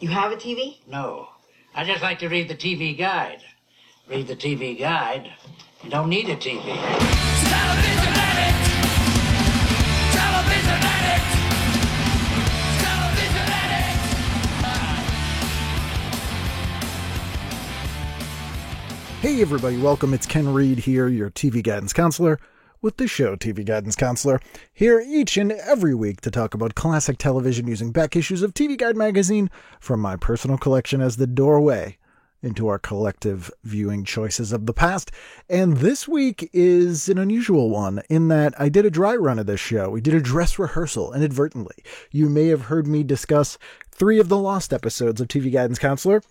You have a TV? No. I just like to read the TV guide. Read the TV guide. You don't need a TV. Television addict! Television addict! Television addict! Hey everybody, welcome. It's Ken Reed here, your TV Guidance Counselor, with the show TV Guidance Counselor, here each and every week to talk about classic television using back issues of TV Guide magazine from my personal collection as the doorway into our collective viewing choices of the past. And this week is an unusual one in that I did a dry run of this show. We did a dress rehearsal inadvertently. You may have heard me discuss 3 of the lost episodes of TV Guidance Counselor.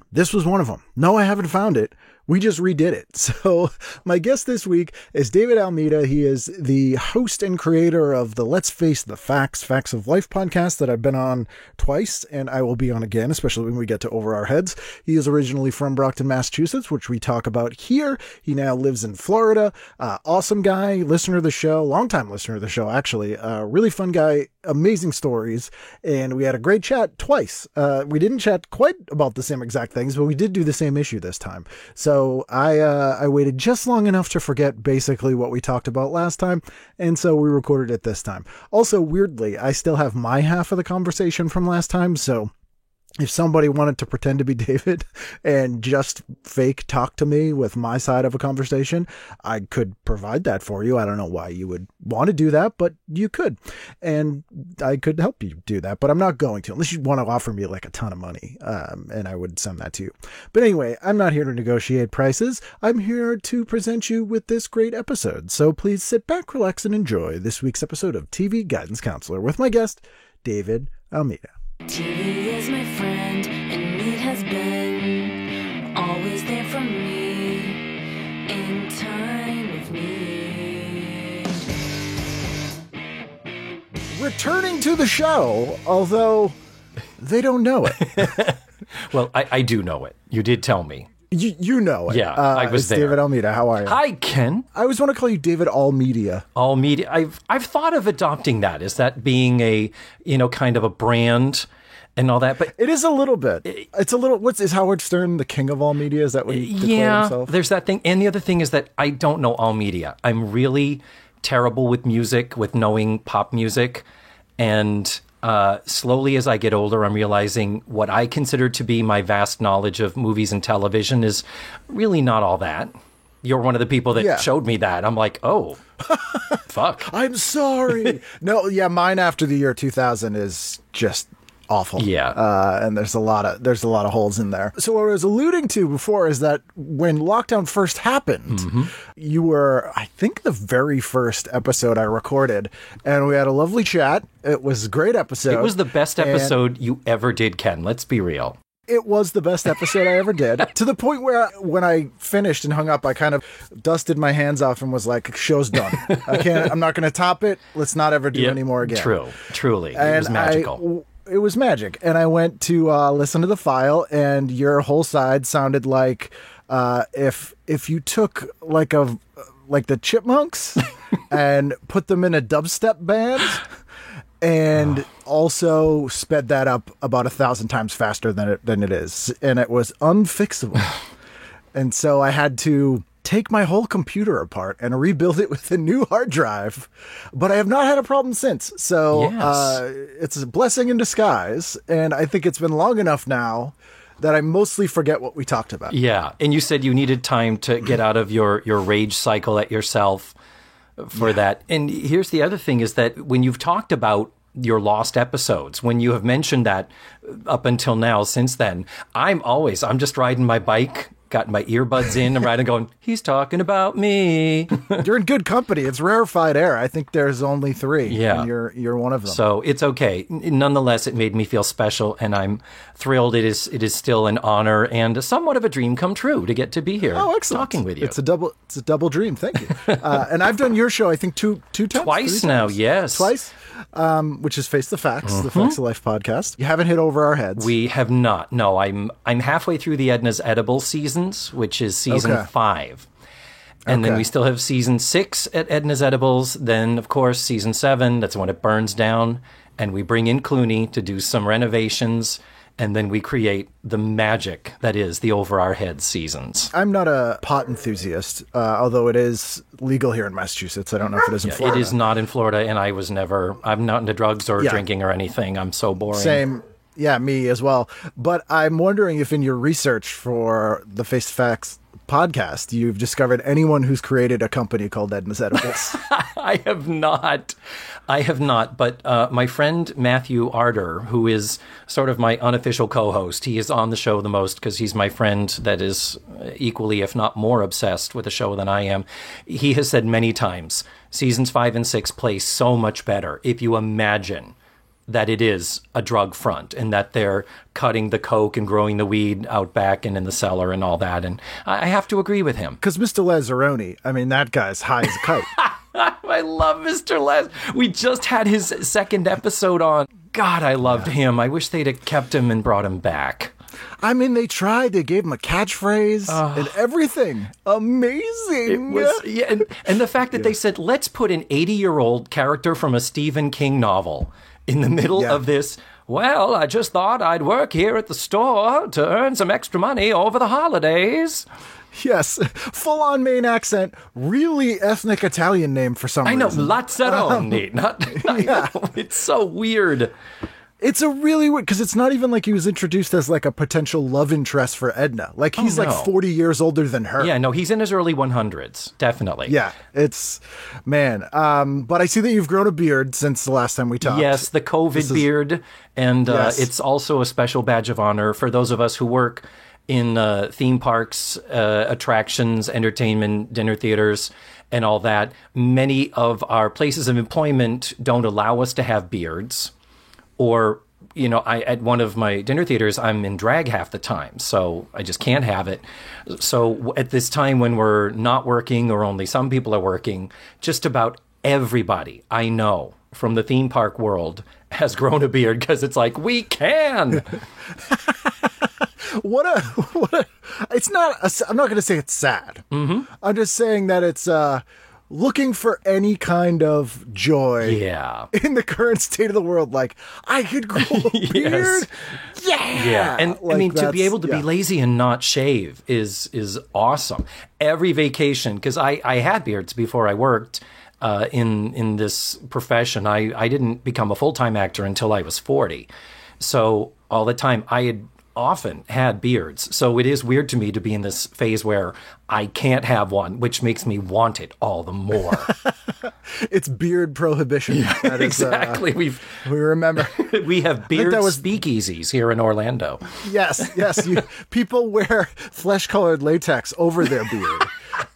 This was one of them. No, I haven't found it. We just redid it. So my guest this week is David Almeida. He is the host and creator of the Let's Face the Facts of Life podcast that I've been on twice, and I will be on again, especially when we get to Over Our Heads. He is originally from Brockton, Massachusetts, which we talk about here. He now lives in Florida. Awesome guy, listener of the show, longtime listener of the show, actually. Really fun guy, amazing stories, and we had a great chat twice. We didn't chat quite about the same exact things, but we did do the same issue this time. So I waited just long enough to forget basically what we talked about last time, and so we recorded it this time. Also, weirdly, I still have my half of the conversation from last time, so if somebody wanted to pretend to be David and just fake talk to me with my side of a conversation, I could provide that for you. I don't know why you would want to do that, but you could. And I could help you do that, but I'm not going to, unless you want to offer me like a ton of money. And I would send that to you. But anyway, I'm not here to negotiate prices. I'm here to present you with this great episode. So please sit back, relax, and enjoy this week's episode of TV Guidance Counselor with my guest, David Almeida. TV is my friend, and it has been always there for me in time of need. Returning to the show, although they don't know it. Well, I do know it. You did tell me. You know it. Yeah, I was there. David Almeida, how are you? Hi, Ken. I always want to call you David Almeida. Almeida. I've thought of adopting that. Is that being a, kind of a brand and all that? But it is a little bit. It's a little. Is Howard Stern the king of all media? Is that what he declared himself? There's that thing. And the other thing is that I don't know all media. I'm really terrible with music, with knowing pop music, and slowly as I get older, I'm realizing what I consider to be my vast knowledge of movies and television is really not all that. You're one of the people that showed me that. I'm like, oh, fuck. I'm sorry. No, yeah, mine after the year 2000 is just awful. Yeah. And there's a lot of holes in there. So what I was alluding to before is that when lockdown first happened, you were, I think, the very first episode I recorded, and we had a lovely chat. It was a great episode. It was the best episode you ever did, Ken. Let's be real. It was the best episode I ever did, to the point where when I finished and hung up, I kind of dusted my hands off and was like, show's done. I'm not going to top it. Let's not ever do any more again. Truly. It was magical. It was magic. And I went to listen to the file, and your whole side sounded like if you took like the Chipmunks and put them in a dubstep band and also sped that up about 1,000 times faster than it is. And it was unfixable. And so I had to take my whole computer apart and rebuild it with a new hard drive, but I have not had a problem since. So it's a blessing in disguise, and I think it's been long enough now that I mostly forget what we talked about. Yeah, and you said you needed time to get out of your rage cycle at yourself for that. And here's the other thing is that when you've talked about your lost episodes, when you have mentioned that up until now, since then, I'm just riding my bike, got my earbuds in, I'm riding going, he's talking about me. You're in good company. It's rarefied air. I think there's only 3. Yeah. And you're one of them. So it's okay. Nonetheless, it made me feel special, and I'm thrilled. It is still an honor and somewhat of a dream come true to get to be here. Oh, excellent. Talking with you. It's a double dream. Thank you. And I've done your show, I think, two times. Twice now, yes. Twice. Which is Face the Facts, the Facts of Life podcast. You haven't hit Over Our Heads. We have not. No, I'm halfway through the Edna's Edible seasons, which is season 5. And then we still have season 6 at Edna's Edibles. Then, of course, season 7, that's when it burns down. And we bring in Clooney to do some renovations and then we create the magic that is the Over Our Heads seasons. I'm not a pot enthusiast, although it is legal here in Massachusetts. I don't know if it is in Florida. It is not in Florida, and I'm not into drugs or drinking or anything. I'm so boring. Same. Yeah, me as well. But I'm wondering if in your research for the Face to Facts podcast, you've discovered anyone who's created a company called Edna's Edibles. I have not. But my friend Matthew Arder, who is sort of my unofficial co-host, he is on the show the most because he's my friend that is equally, if not more, obsessed with the show than I am. He has said many times, seasons 5 and 6 play so much better if you imagine that it is a drug front and that they're cutting the coke and growing the weed out back and in the cellar and all that. And I have to agree with him. Because Mr. Lazzaroni, I mean, that guy's high as a kite. I love Mr. Les. We just had his second episode on. God, I loved him. I wish they'd have kept him and brought him back. I mean, they tried. They gave him a catchphrase and everything. Amazing. And the fact that they said, let's put an 80-year-old character from a Stephen King novel in the middle of this. Well, I just thought I'd work here at the store to earn some extra money over the holidays. Yes, full-on Maine accent, really ethnic Italian name for some reason. I know, Lazzaroni. It's so weird. It's a really weird, because it's not even like he was introduced as like a potential love interest for Edna. Like he's like 40 years older than her. Yeah, no, he's in his early 100s, definitely. Yeah, it's, man. But I see that you've grown a beard since the last time we talked. Yes, the COVID beard. And it's also a special badge of honor for those of us who work in theme parks, attractions, entertainment, dinner theaters, and all that. Many of our places of employment don't allow us to have beards. Or, you know, at one of my dinner theaters, I'm in drag half the time, so I just can't have it. So at this time when we're not working or only some people are working, just about everybody I know from the theme park world has grown a beard because it's like, we can. What a, it's not, I'm not going to say it's sad. Mm-hmm. I'm just saying that it's, looking for any kind of joy in the current state of the world. Like, I could grow a beard. Yeah. And like, I mean, to be able to be lazy and not shave is awesome. Every vacation, because I had beards before I worked in this profession. I didn't become a full-time actor until I was 40. So all the time I had often had beards. So it is weird to me to be in this phase where I can't have one, which makes me want it all the more. It's beard prohibition. That is, exactly. We remember. We have beard speakeasies here in Orlando. Yes. People wear flesh-colored latex over their beard.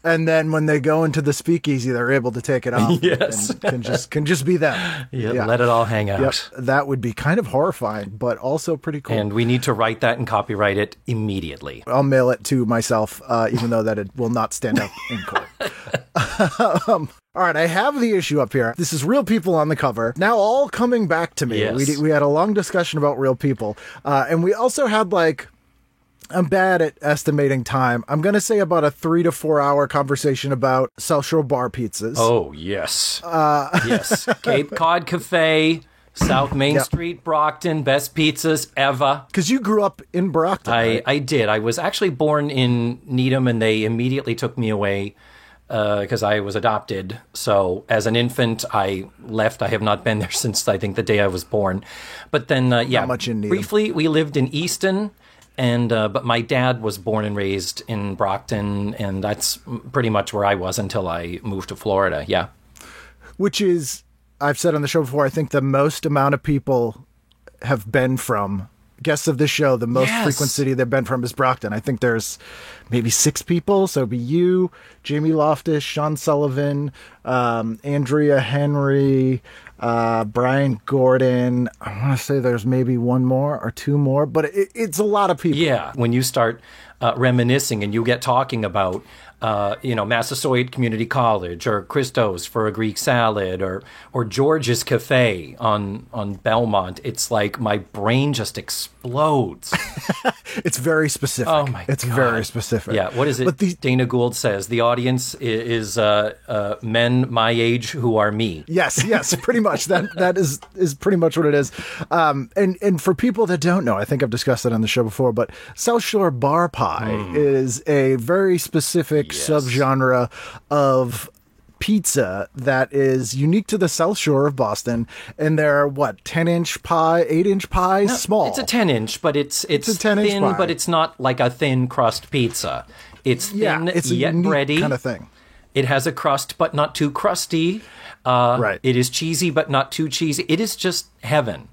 And then when they go into the speakeasy, they're able to take it off. Yes. And can just be them. Yeah, let it all hang out. Yep. That would be kind of horrifying, but also pretty cool. And we need to write that and copyright it immediately. I'll mail it to myself, even though that it will not stand up in court. All right, I have the issue up here. This is Real People on the cover. Now all coming back to me. Yes. We had a long discussion about Real People. And we also had I'm bad at estimating time. I'm going to say about a 3 to 4 hour conversation about South Shore bar pizzas. Oh, yes. Yes. Cape Cod Cafe, South Main Street, Brockton, best pizzas ever. Because you grew up in Brockton, right? I did. I was actually born in Needham, and they immediately took me away because I was adopted. So as an infant, I left. I have not been there since, I think, the day I was born. But then, not much in Needham. Briefly, we lived in Easton. And but my dad was born and raised in Brockton, and that's pretty much where I was until I moved to Florida. Yeah. Which is, I've said on the show before, I think the most amount of people have been from, guests of this show, the most frequent city they've been from is Brockton. I think there's maybe 6 people. So it'd be you, Jamie Loftus, Sean Sullivan, Andrea Henry, Brian Gordon. I want to say there's maybe 1 more or 2 more, but it's a lot of people. Yeah. When you start reminiscing and you get talking about, Massasoit Community College or Christo's for a Greek salad or George's Cafe on Belmont, it's like my brain just explodes. It's very specific. Oh my It's God. very specific. Yeah, what is it? But Dana Gould says the audience is men my age who are me. Yes, pretty much. That is pretty much what it is. And for people that don't know, I think I've discussed it on the show before, but South Shore bar pie is a very specific subgenre of pizza that is unique to the South Shore of Boston, and they're 10-inch pie, 8-inch pies, small. It's a 10-inch, but it's a 10-inch thin, pie. but it's not like a thin crust pizza. It's thin it's a yet unique bready kind of thing. It has a crust, but not too crusty. Right. It is cheesy, but not too cheesy. It is just heaven.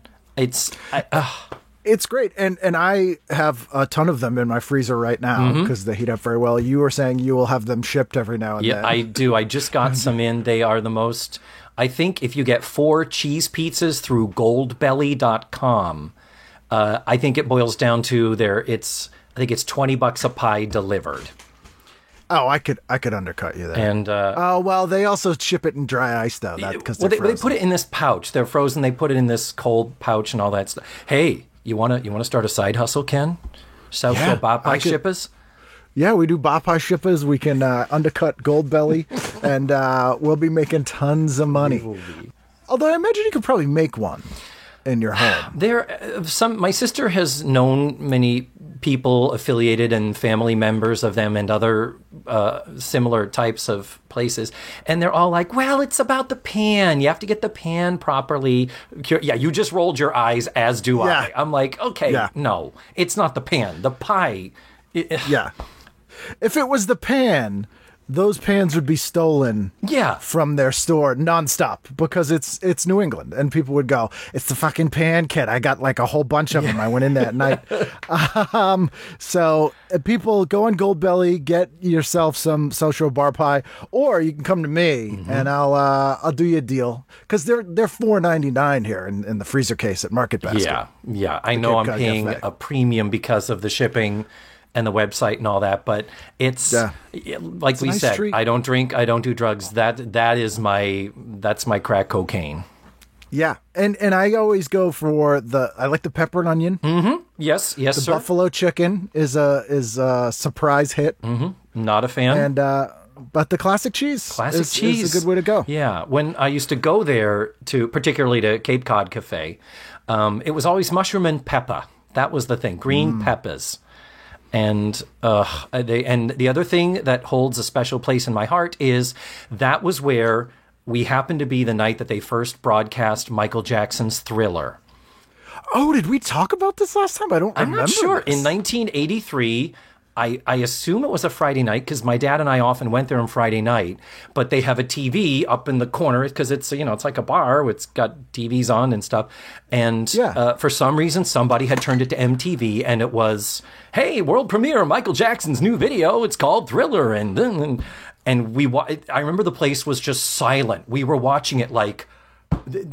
It's great, and I have a ton of them in my freezer right now because they heat up very well. You were saying you will have them shipped every now and Yeah, then. I do. I just got some in. They are the most. I think if you get 4 cheese pizzas through goldbelly.com, I think it boils down to I think it's $20 a pie delivered. Oh, I could undercut you there. And oh well, they also ship it in dry ice though. That because they put it in this pouch. They're frozen. They put it in this cold pouch and all that stuff. Hey, you wanna start a side hustle, Ken? South Shore Bar Pie shippers. Yeah, we do bar pie shippers. We can undercut Goldbelly, and we'll be making tons of money. Although I imagine you could probably make one in your home. My sister has known many people affiliated and family members of them and other similar types of places, and they're all like, well, it's about the pan. You have to get the pan properly. Yeah, you just rolled your eyes, as do I. I'm like, okay, no, it's not the pan. The pie. Yeah. If it was the pan, those pans would be stolen from their store nonstop because it's New England, and people would go, it's the fucking pan kid. I got like a whole bunch of them. I went in that night. So people go on Goldbelly, get yourself some South Shore bar pie, or you can come to me and I'll do you a deal because they're $4.99 here in the freezer case at Market Basket. Yeah. I know I'm paying a premium because of the shipping and the website and all that, but it's like we said, treat. I don't drink, I don't do drugs. That's my crack cocaine. Yeah, and I always go for I like the pepper and onion. Mm-hmm. Yes, the sir. buffalo chicken is a surprise hit. Mm-hmm. Not a fan. And but the classic cheese is a good way to go. Yeah, when I used to go there particularly to Cape Cod Cafe, it was always mushroom and pepper. That was the thing, green peppers. And the other thing that holds a special place in my heart is that was where we happened to be the night that they first broadcast Michael Jackson's Thriller. Oh, did we talk about this last time? I don't remember. I'm not sure. This. In 1983, I assume it was a Friday night because my dad and I often went there on Friday night. But they have a TV up in the corner because it's like a bar. It's got TVs on and stuff. And for some reason, somebody had turned it to MTV, and it was, hey, world premiere of Michael Jackson's new video. It's called Thriller, and I remember the place was just silent. We were watching it like.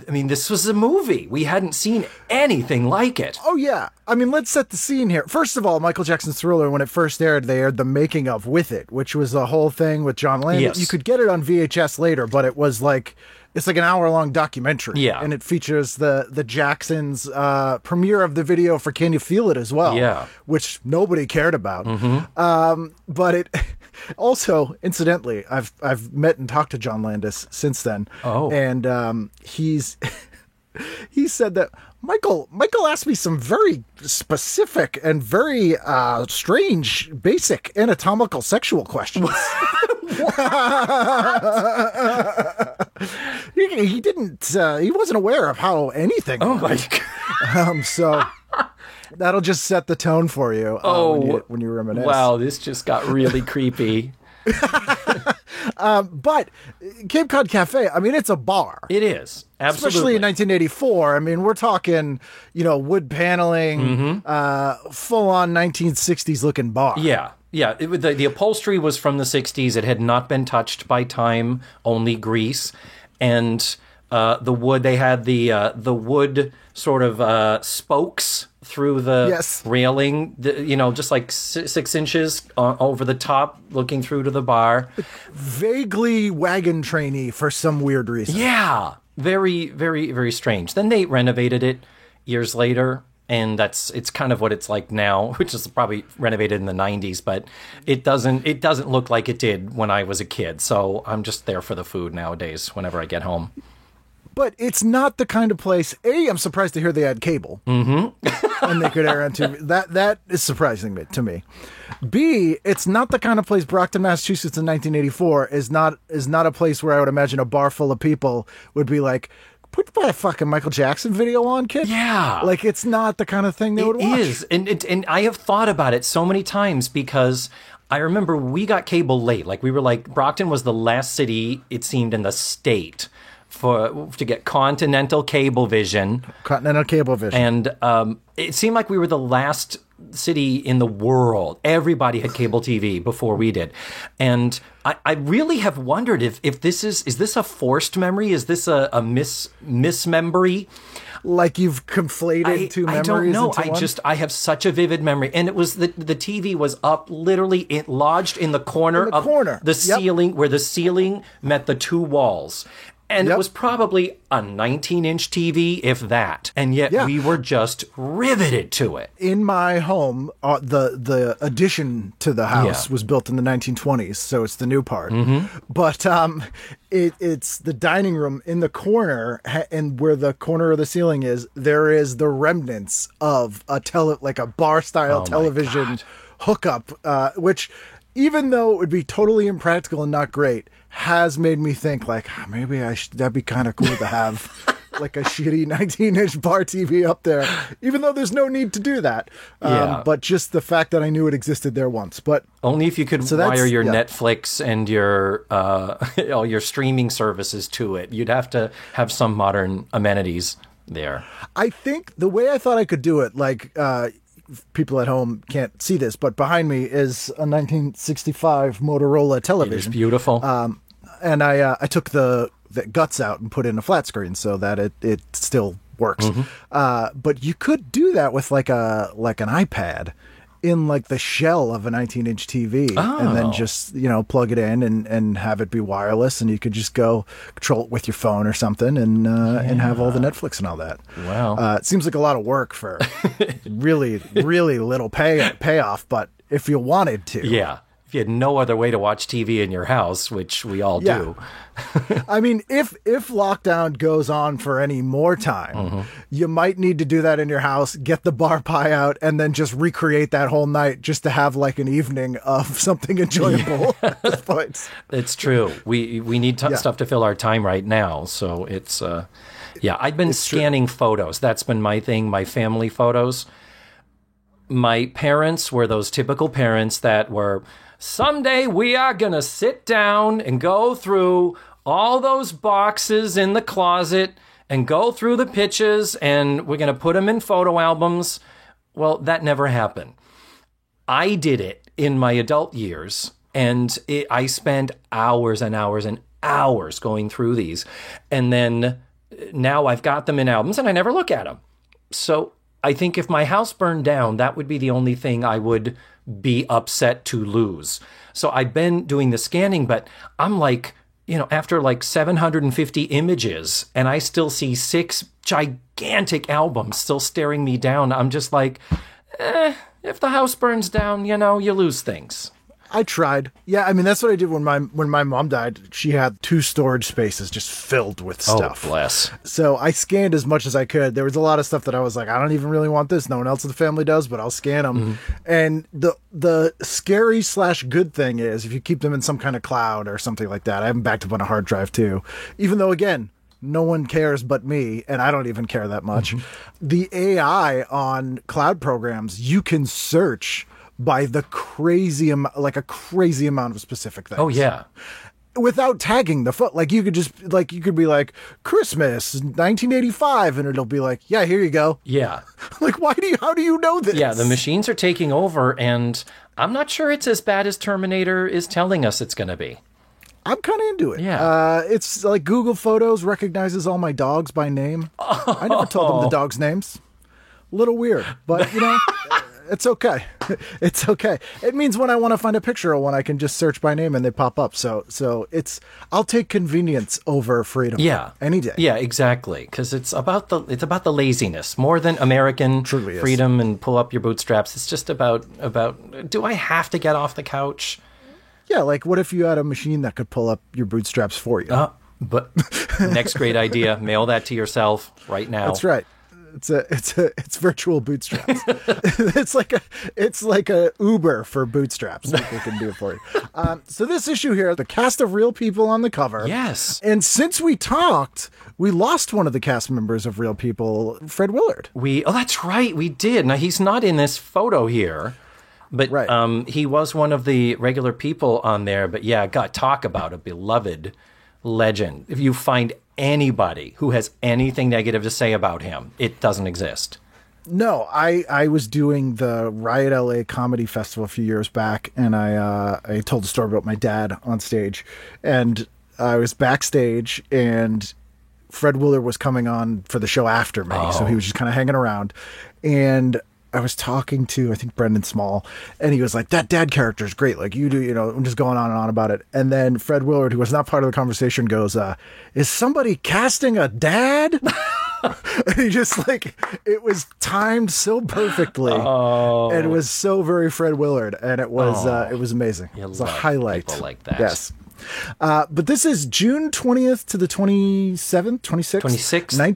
I mean, this was a movie. We hadn't seen anything like it. Oh, yeah. I mean, let's set the scene here. First of all, Michael Jackson's Thriller, when it first aired, they aired the making of with it, which was the whole thing with John Landis. Yes. You could get it on VHS later, but it was like... It's like an hour-long documentary. Yeah. And it features the Jacksons' premiere of the video for Can You Feel It as well. Yeah. Which nobody cared about. Mm-hmm. But it... Also, incidentally, I've met and talked to John Landis since then. Oh. And he said that Michael asked me some very specific and very strange, basic anatomical sexual questions. He didn't. He wasn't aware of how anything. Oh my God! So that'll just set the tone for you. When you reminisce. Wow, this just got really creepy. But Cape Cod Cafe, I mean, it's a bar. It is. Absolutely. Especially in 1984. I mean, we're talking, wood paneling, full-on 1960s looking bar. Yeah. Yeah. The upholstery was from the 60s. It had not been touched by time, only grease. And the wood, they had the wood sort of spokes through the railing, just like 6 inches over the top, looking through to the bar. Vaguely wagon trainy for some weird reason. Yeah. Very, very, very strange. Then they renovated it years later, And it's kind of what it's like now, which is probably renovated in the 90s, but it doesn't look like it did when I was a kid. So I'm just there for the food nowadays whenever I get home. But it's not the kind of place. A, I'm surprised to hear they had cable, and they could air on TV. That is surprising to me. B, it's not the kind of place. Brockton, Massachusetts, in 1984 is not a place where I would imagine a bar full of people would be like, put a fucking Michael Jackson video on, kid. Yeah, like it's not the kind of thing they would watch. It is, and I have thought about it so many times because I remember we got cable late. Like we were like Brockton was the last city it seemed in the state to get Continental Cablevision. Continental Cablevision. And it seemed like we were the last city in the world. Everybody had cable TV before we did. And I really have wondered if this is this a forced memory? Is this a mismemory? Like you've conflated two memories. I don't know. Into one? I have such a vivid memory, and it was the TV was up, literally lodged in the corner of the ceiling, where the ceiling met the two walls. And it was probably a 19-inch TV, if that. And yet we were just riveted to it. In my home, the addition to the house was built in the 1920s, so it's the new part. Mm-hmm. But it's the dining room in the corner, and where the corner of the ceiling is, there is the remnants of a bar-style television hookup, which, even though it would be totally impractical and not great, has made me think like maybe that'd be kind of cool to have like a shitty 19-inch bar TV up there, even though there's no need to do that. But just the fact that I knew it existed there once. But only if you could wire your Netflix and your all your streaming services to it. You'd have to have some modern amenities there. I think the way I thought I could do it, like people at home can't see this, but behind me is a 1965 Motorola television. It's beautiful. And I took the guts out and put in a flat screen so that it still works. Mm-hmm. But you could do that with like an iPad in like the shell of a 19-inch TV, and then just plug it in and have it be wireless, and you could just go control it with your phone or something, and have all the Netflix and all that. Wow, it seems like a lot of work for really really little payoff, but if you wanted to, if you had no other way to watch TV in your house, which we all do. I mean, if lockdown goes on for any more time, you might need to do that in your house, get the bar pie out, and then just recreate that whole night just to have like an evening of something enjoyable at this point. It's true. We need stuff to fill our time right now. So it's, I've been scanning photos. That's been my thing, my family photos. My parents were those typical parents that were, someday we are going to sit down and go through all those boxes in the closet and go through the pictures, and we're going to put them in photo albums. Well, that never happened. I did it in my adult years, and I spent hours and hours and hours going through these. And then now I've got them in albums, and I never look at them. So I think if my house burned down, that would be the only thing I would be upset to lose. So I've been doing the scanning, but I'm like, after like 750 images, and I still see 6 gigantic albums still staring me down. I'm just like, if the house burns down, you lose things. I tried. Yeah, I mean, that's what I did when my mom died. She had 2 storage spaces just filled with stuff. Oh, bless. So I scanned as much as I could. There was a lot of stuff that I was like, I don't even really want this. No one else in the family does, but I'll scan them. And the scary / good thing is if you keep them in some kind of cloud or something like that. I have them backed up on a hard drive too. Even though, again, no one cares but me, and I don't even care that much. The AI on cloud programs, you can search by the crazy amount of specific things. Oh yeah. Without tagging the foot, like you could be like Christmas 1985, and it'll be like, yeah, here you go. Yeah. Like, how do you know this? Yeah, the machines are taking over, and I'm not sure it's as bad as Terminator is telling us it's going to be. I'm kind of into it. Yeah. It's like Google Photos recognizes all my dogs by name. I never told them the dogs' names. A little weird, but It's okay. It's okay. It means when I want to find a picture of one, I can just search by name and they pop up. So I'll take convenience over freedom. Yeah, any day. Yeah, exactly. Because it's about the laziness more than American Truly is. freedom and pull up your bootstraps. It's just about do I have to get off the couch? Yeah, like what if you had a machine that could pull up your bootstraps for you? But next great idea, mail that to yourself right now. That's right. It's virtual bootstraps. it's like a Uber for bootstraps. That we can do it for you. So this issue here, the cast of Real People on the cover. Yes. And since we talked, we lost one of the cast members of Real People, Fred Willard. That's right, we did. Now he's not in this photo here. But right. He was one of the regular people on there. But yeah, talk about a beloved legend. If you find anybody who has anything negative to say about him, it doesn't exist. No, I was doing the Riot LA Comedy Festival a few years back, and I told a story about my dad on stage, and I was backstage, and Fred Willard was coming on for the show after me, so he was just kind of hanging around, and I was talking to, I think, Brendan Small, and he was like, that dad character is great. Like, you do, I'm just going on and on about it. And then Fred Willard, who was not part of the conversation, goes, is somebody casting a dad? And he just it was timed so perfectly. And it was so very Fred Willard. And it was amazing. It was a highlight. People like that. Yes. But this is June 20th to the 27th, 26th?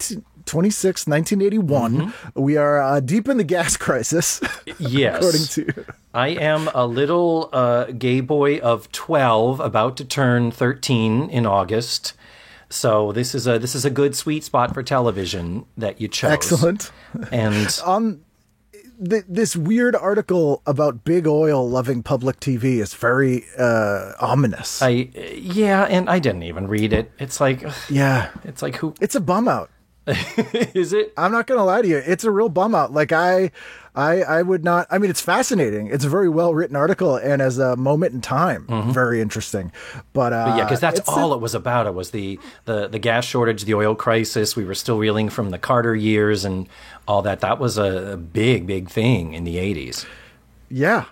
1981. We are deep in the gas crisis. Yes. According to... I am a little gay boy of 12, about to turn 13 in August. So this is a good sweet spot for television that you chose. Excellent. And this weird article about big oil loving public TV is very ominous. And I didn't even read it. It's like it's like who? It's a bum out. Is it? I'm not going to lie to you. It's a real bum out. Like I would not, I mean, it's fascinating. It's a very well written article. And as a moment in time, very interesting. But yeah, because that's all it was about. It was the gas shortage, the oil crisis. We were still reeling from the Carter years and all that. That was a big, big thing in the 80s. Yeah.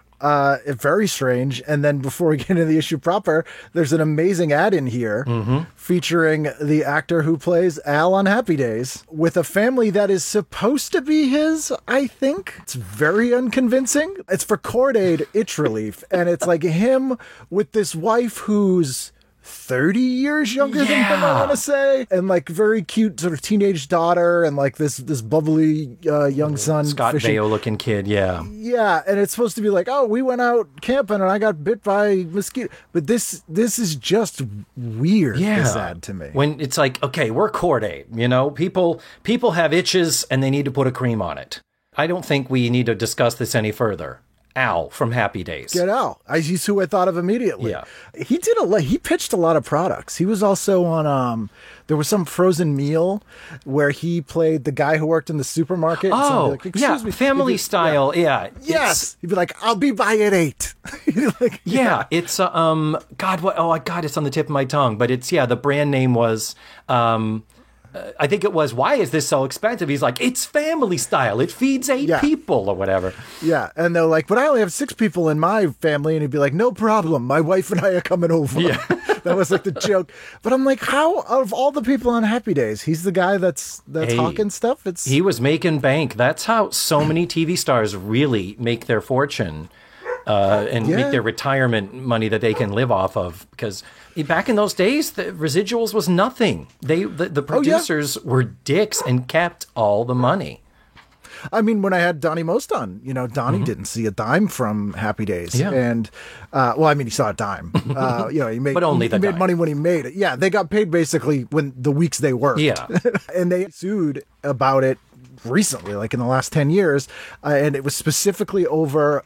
Very strange. And then before we get into the issue proper, there's an amazing ad in here featuring the actor who plays Al on Happy Days with a family that is supposed to be his, I think. It's very unconvincing. It's for Cordaid Itch Relief. And it's like him with this wife who's 30 years younger than him, I want to say, and like very cute sort of teenage daughter, and like this bubbly young son, Scott Baio looking kid, yeah, and it's supposed to be like, oh, we went out camping and I got bit by mosquito, but this is just weird. This ad to me, when it's like, okay, we're Cordaid, people have itches and they need to put a cream on it. I don't think we need to discuss this any further. Al from Happy Days. Get Al. He's who I thought of immediately. Yeah. He pitched a lot of products. He was also on, there was some frozen meal where he played the guy who worked in the supermarket. Oh, like, excuse me. Family Style. Yeah. Yes. He'd be like, I'll be by at 8. Like, it's, God, what? Oh, God, it's on the tip of my tongue. But it's, the brand name was, I think it was, why is this so expensive? He's like, it's Family Style. It feeds 8 people or whatever. Yeah. And they're like, but I only have 6 people in my family. And he'd be like, no problem. My wife and I are coming over. Yeah. That was like the joke. But I'm like, how, out of all the people on Happy Days, he's the guy that's hawking stuff? He was making bank. That's how so many TV stars really make their fortune. And make their retirement money that they can live off of, because back in those days, the residuals was nothing. The producers were dicks and kept all the money. I mean, when I had Donnie Most on, Donnie didn't see a dime from Happy Days. Yeah. And, he saw a dime. He made, but only he made money when he made it. Yeah, they got paid basically when the weeks they worked. Yeah. And they sued about it recently, like in the last 10 years, and it was specifically over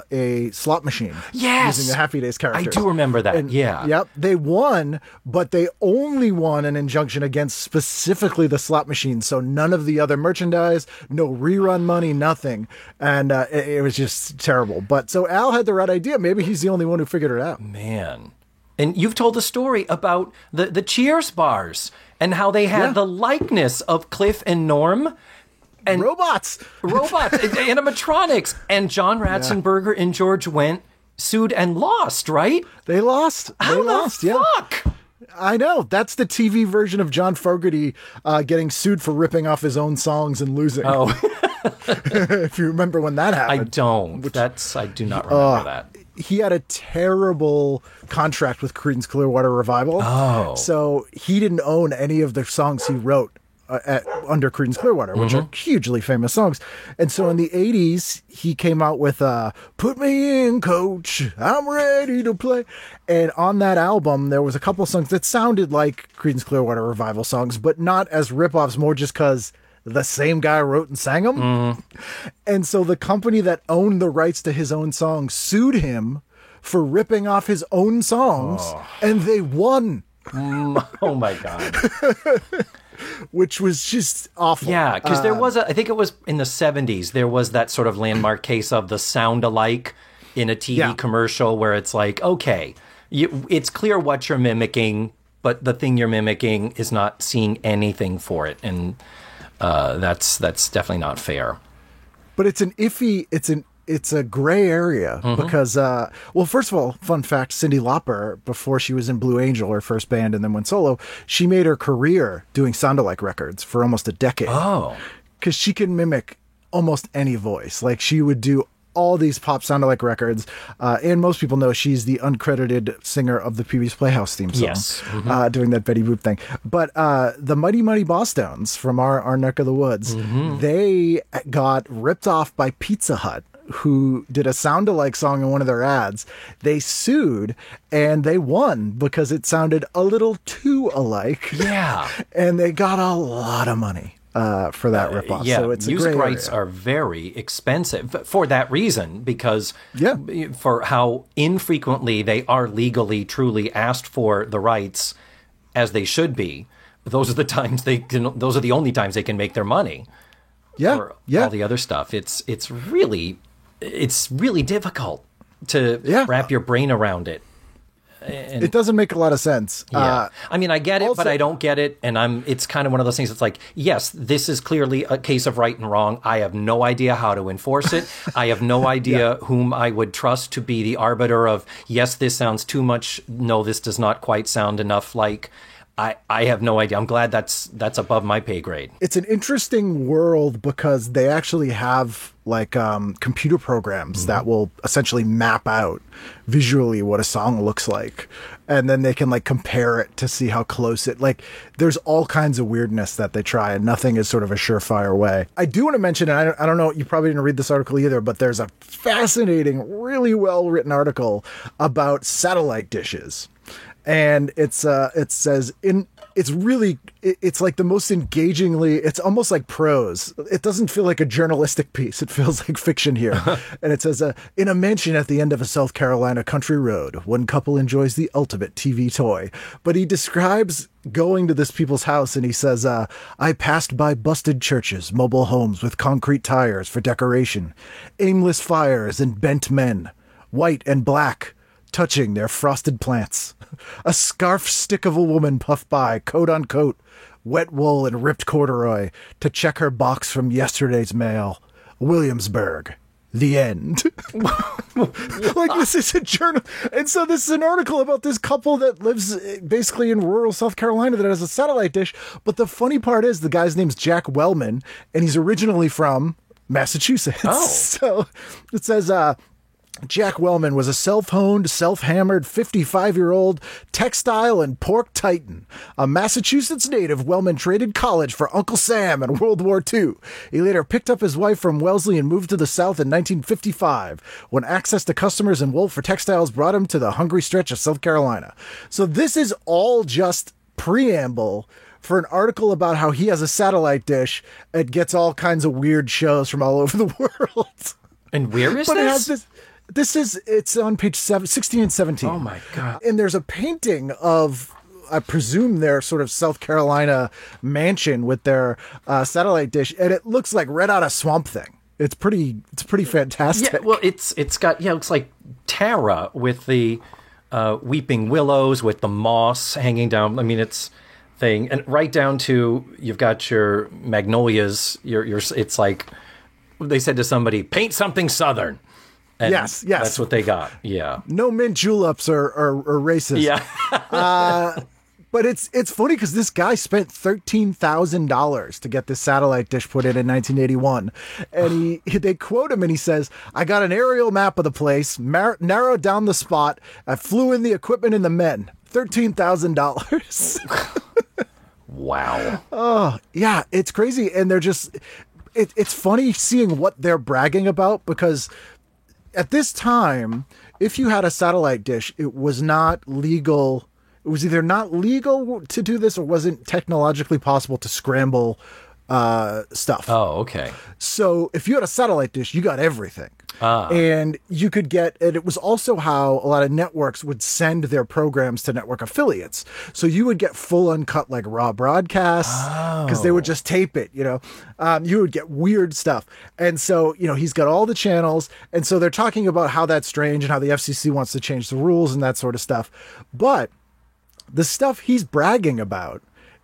a slot machine. Yes, using the Happy Days characters. I do remember that. Yep, they won, but they only won an injunction against specifically the slot machine. So none of the other merchandise, no rerun money, nothing, and it was just terrible. But so Al had the right idea. Maybe he's the only one who figured it out. Man, and you've told the story about the Cheers bars and how they had the likeness of Cliff and Norm. And robots, animatronics. And John Ratzenberger and George Wendt sued and lost, right? They lost. How the fuck? Yeah. I know. That's the TV version of John Fogerty getting sued for ripping off his own songs and losing. Oh. If you remember when that happened. I don't. I do not remember that. He had a terrible contract with Creedence Clearwater Revival. Oh. So he didn't own any of the songs he wrote under Creedence Clearwater, which are hugely famous songs. And so in the 80s, he came out with Put Me In, Coach, I'm Ready to Play. And on that album, there was a couple songs that sounded like Creedence Clearwater Revival songs, but not as ripoffs, more just because the same guy wrote and sang them. And so the company that owned the rights to his own songs sued him for ripping off his own songs, and they won. Oh my God. Which was just awful. Yeah, because there was I think it was in the 70s, there was that sort of landmark case of the sound alike in a TV commercial where it's like, okay, it's clear what you're mimicking, but the thing you're mimicking is not seeing anything for it. And that's definitely not fair. But it's an iffy, it's a gray area because, well, first of all, fun fact, Cyndi Lauper, before she was in Blue Angel, her first band, and then went solo, she made her career doing sound-alike records for almost a decade. Oh. Because she can mimic almost any voice. Like, she would do all these pop sound-alike records, and most people know she's the uncredited singer of the Pee-wee's Playhouse theme song. Yes. Doing that Betty Boop thing. But the Mighty Mighty Bosstones from our neck of the woods, they got ripped off by Pizza Hut, who did a sound-alike song in one of their ads. They sued, and they won because it sounded a little too alike. Yeah. And they got a lot of money for that ripoff. Yeah, so it's music a gray rights area. are very expensive for that reason, because Yeah. for how infrequently they are legally, truly asked for the rights as they should be. Those are the times those are the only times they can make their money. Yeah, Or yeah. all the other stuff. It's really difficult to Yeah. wrap your brain around it. It doesn't make a lot of sense. Yeah. I mean, I get it, but also- I don't get it. And it's kind of one of those things that's like, yes, this is clearly a case of right and wrong. I have no idea how to enforce it. I have no idea whom I would trust to be the arbiter of, yes, this sounds too much. No, this does not quite sound enough like. I have no idea. I'm glad that's above my pay grade. It's an interesting world because they actually have like computer programs that will essentially map out visually what a song looks like, and then they can like compare it to see how close it, like there's all kinds of weirdness that they try, and nothing is sort of a surefire way. I do want to mention, and I don't know, you probably didn't read this article either, but there's a fascinating, really well written article about satellite dishes. And it says it's like the most engagingly, it's almost like prose. It doesn't feel like a journalistic piece. It feels like fiction here. And it says, in a mansion at the end of a South Carolina country road, one couple enjoys the ultimate TV toy. But he describes going to this people's house, and he says, I passed by busted churches, mobile homes with concrete tires for decoration, aimless fires and bent men, white and black, touching their frosted plants. A scarf stick of a woman puffed by, coat on coat, wet wool and ripped corduroy, to check her box from yesterday's mail. Williamsburg. The end. Like, this is a journal. And so this is an article about this couple that lives basically in rural South Carolina that has a satellite dish. But the funny part is the guy's name's Jack Wellman, and he's originally from Massachusetts. Oh. So it says, Jack Wellman was a self-honed, self-hammered, 55-year-old textile and pork titan. A Massachusetts native, Wellman traded college for Uncle Sam in World War II. He later picked up his wife from Wellesley and moved to the South in 1955, when access to customers in wool for textiles brought him to the hungry stretch of South Carolina. So this is all just preamble for an article about how he has a satellite dish and gets all kinds of weird shows from all over the world. And where is But this? it has this. It's on page 16 and 17. Oh my God. And there's a painting of, I presume, their sort of South Carolina mansion with their satellite dish, and it looks like right out of Swamp Thing. It's pretty fantastic. Yeah, well, it's got, it looks like Tara with the weeping willows with the moss hanging down. I mean, it's thing, and right down to you've got your Magnolias. Your it's like they said to somebody, paint something Southern. And Yes. that's what they got. Yeah, No mint juleps are racist. yeah. But it's funny because this guy spent $13,000 to get this satellite dish put in 1981, and they quote him and he says, "I got an aerial map of the place, narrowed down the spot. I flew in the equipment and the men. $13,000." Wow. Yeah, it's crazy, and they're just it's funny seeing what they're bragging about because at this time, if you had a satellite dish, it was not legal. It was either not legal to do this or wasn't technologically possible to scramble stuff. Oh, okay. So if you had a satellite dish, you got everything. And you could get, and it was also how a lot of networks would send their programs to network affiliates. So you would get full uncut, like raw broadcasts, because they would just tape it, you know. You would get weird stuff. And so, you know, he's got all the channels. And so they're talking about how that's strange and how the FCC wants to change the rules and that sort of stuff. But the stuff he's bragging about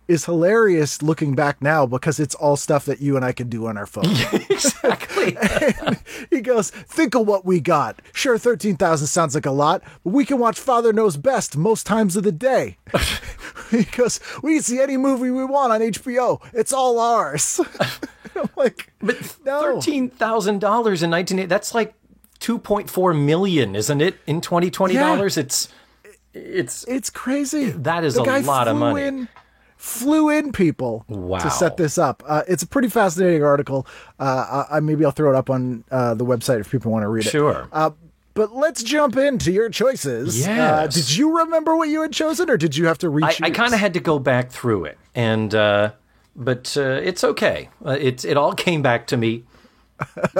is hilarious looking back now because it's all stuff that you and I can do on our phone. Exactly. And he goes, think of what we got. Sure, 13,000 sounds like a lot, but we can watch Father Knows Best most times of the day. He goes, we can see any movie we want on HBO. It's all ours. I'm like, But no. $13,000 in 1980, that's like 2.4 million, isn't it? In 2020 dollars, It's crazy. That is The a guy lot of money. Flew in people Wow. to set this up. It's a pretty fascinating article. Maybe I'll throw it up on the website if people want to read it. Sure. But let's jump into your choices. Yes. Did you remember what you had chosen, or did you have to reach? I kind of had to go back through it, and but it's okay. It all came back to me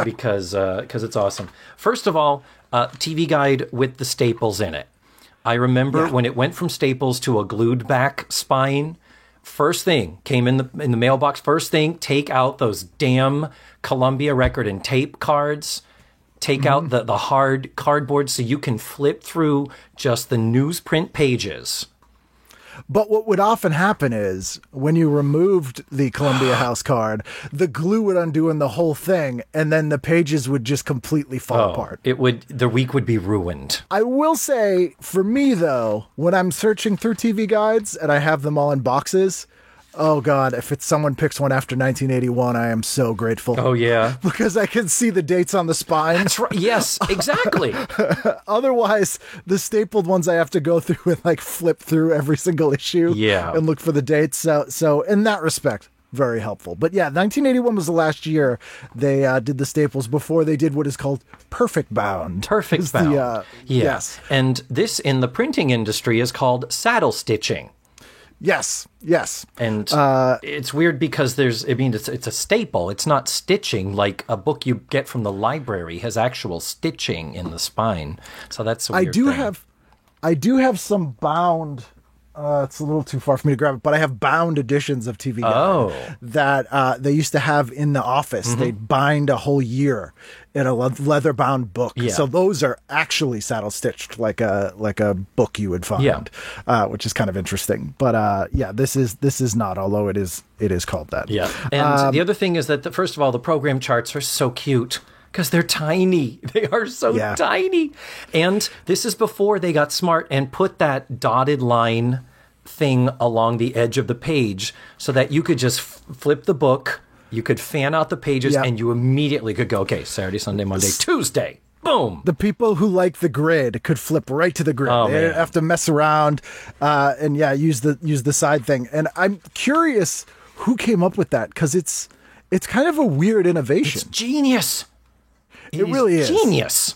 because it's awesome. First of all, TV Guide with the staples in it. I remember when it went from staples to a glued back spine. First thing came in the mailbox. First thing, take out those damn Columbia record and tape cards. Take out the hard cardboard so you can flip through just the newsprint pages. But what would often happen is when you removed the Columbia House card, the glue would undo in the whole thing, and then the pages would just completely fall apart. The week would be ruined. I will say, for me though, when I'm searching through TV guides and I have them all in boxes, oh God, if it's someone picks one after 1981, I am so grateful. Oh yeah. Because I can see the dates on the spine. That's right. Yes, exactly. Otherwise, the stapled ones I have to go through and like flip through every single issue and look for the dates. So in that respect, very helpful. But yeah, 1981 was the last year they did the staples before they did what is called Perfect Bound. Perfect bound. Yes. And this in the printing industry is called saddle stitching. Yes. And it's weird because it's a staple. It's not stitching like a book you get from the library has actual stitching in the spine. So that's a weird thing. I do have some bound. It's a little too far for me to grab it, but I have bound editions of TV Guide that they used to have in the office. They'd bind a whole year in a leather bound book. Yeah. So those are actually saddle stitched like a book you would find, which is kind of interesting. But this is not, although it is called that. Yeah. And the other thing is that first of all, the program charts are so cute. Because they're tiny. They are so tiny. And this is before they got smart and put that dotted line thing along the edge of the page so that you could just flip the book, you could fan out the pages, and you immediately could go, okay, Saturday, Sunday, Monday, Tuesday. Boom. The people who like the grid could flip right to the grid. Oh, they didn't have to mess around and use the side thing. And I'm curious who came up with that because it's kind of a weird innovation. It's genius. It really is genius.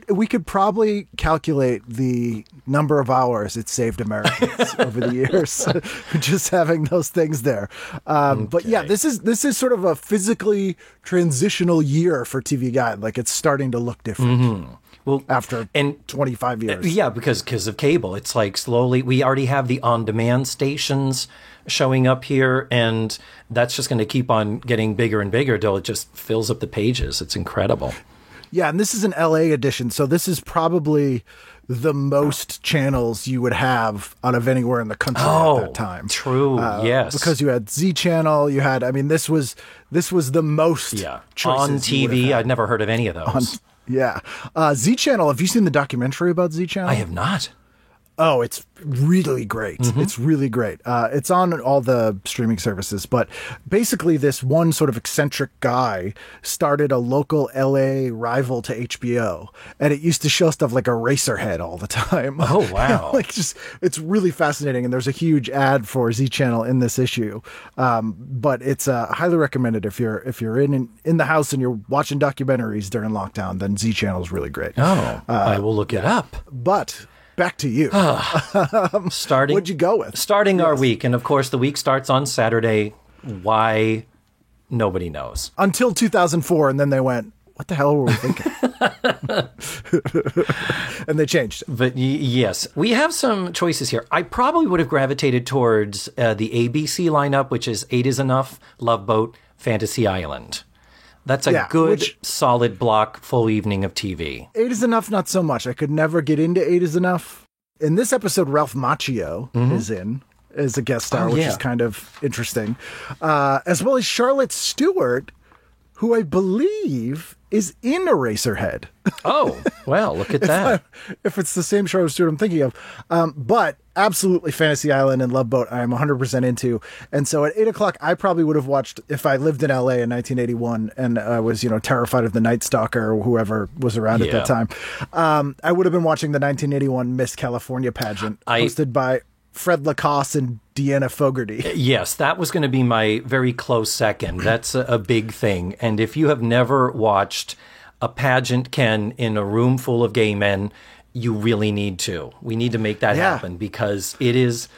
We could probably calculate the number of hours it saved Americans over the years, just having those things there. But yeah, this is sort of a physically transitional year for TV Guide. Like it's starting to look different. Well, after 25 years. Yeah, because of cable. It's like slowly, we already have the on-demand stations showing up here, and that's just going to keep on getting bigger and bigger until it just fills up the pages. It's incredible. Yeah, and this is an LA edition, so this is probably the most channels you would have out of anywhere in the country at that time. True. Yes. Because you had Z Channel, you had, I mean, this was the most choices on you would have TV. had. I'd never heard of any of those. Yeah. Z Channel, have you seen the documentary about Z Channel? I have not. Oh, it's really great. It's really great. It's on all the streaming services, but basically this one sort of eccentric guy started a local LA rival to HBO, and it used to show stuff like Eraserhead all the time. Oh, wow. It's really fascinating, and there's a huge ad for Z Channel in this issue. But it's highly recommended if you're in the house and you're watching documentaries during lockdown, then Z Channel is really great. Oh, I will look it up. But back to you. Starting. What'd you go with? Starting our week, and of course the week starts on Saturday. Why? Nobody knows. Until 2004, and then they went, what the hell were we thinking? And they changed. But yes, we have some choices here. I probably would have gravitated towards the ABC lineup, which is 8 is Enough, Love Boat, Fantasy Island. That's a good, solid block, full evening of TV. 8 is Enough, not so much. I could never get into 8 is Enough. In this episode, Ralph Macchio is in as a guest star, which is kind of interesting. As well as Charlotte Stewart, who I believe is in Eraserhead. Oh, well, look at that. If it's the same Charlotte Stewart I'm thinking of. But absolutely Fantasy Island and Love Boat I'm 100% into. And so at 8 o'clock, I probably would have watched, if I lived in LA in 1981 and I was, terrified of the Night Stalker or whoever was around at that time, I would have been watching the 1981 Miss California pageant hosted by Fred Lacoste and Deanna Fogarty. Yes, that was going to be my very close second. That's a big thing. And if you have never watched a pageant, Ken, in a room full of gay men, you really need to. We need to make that happen because it is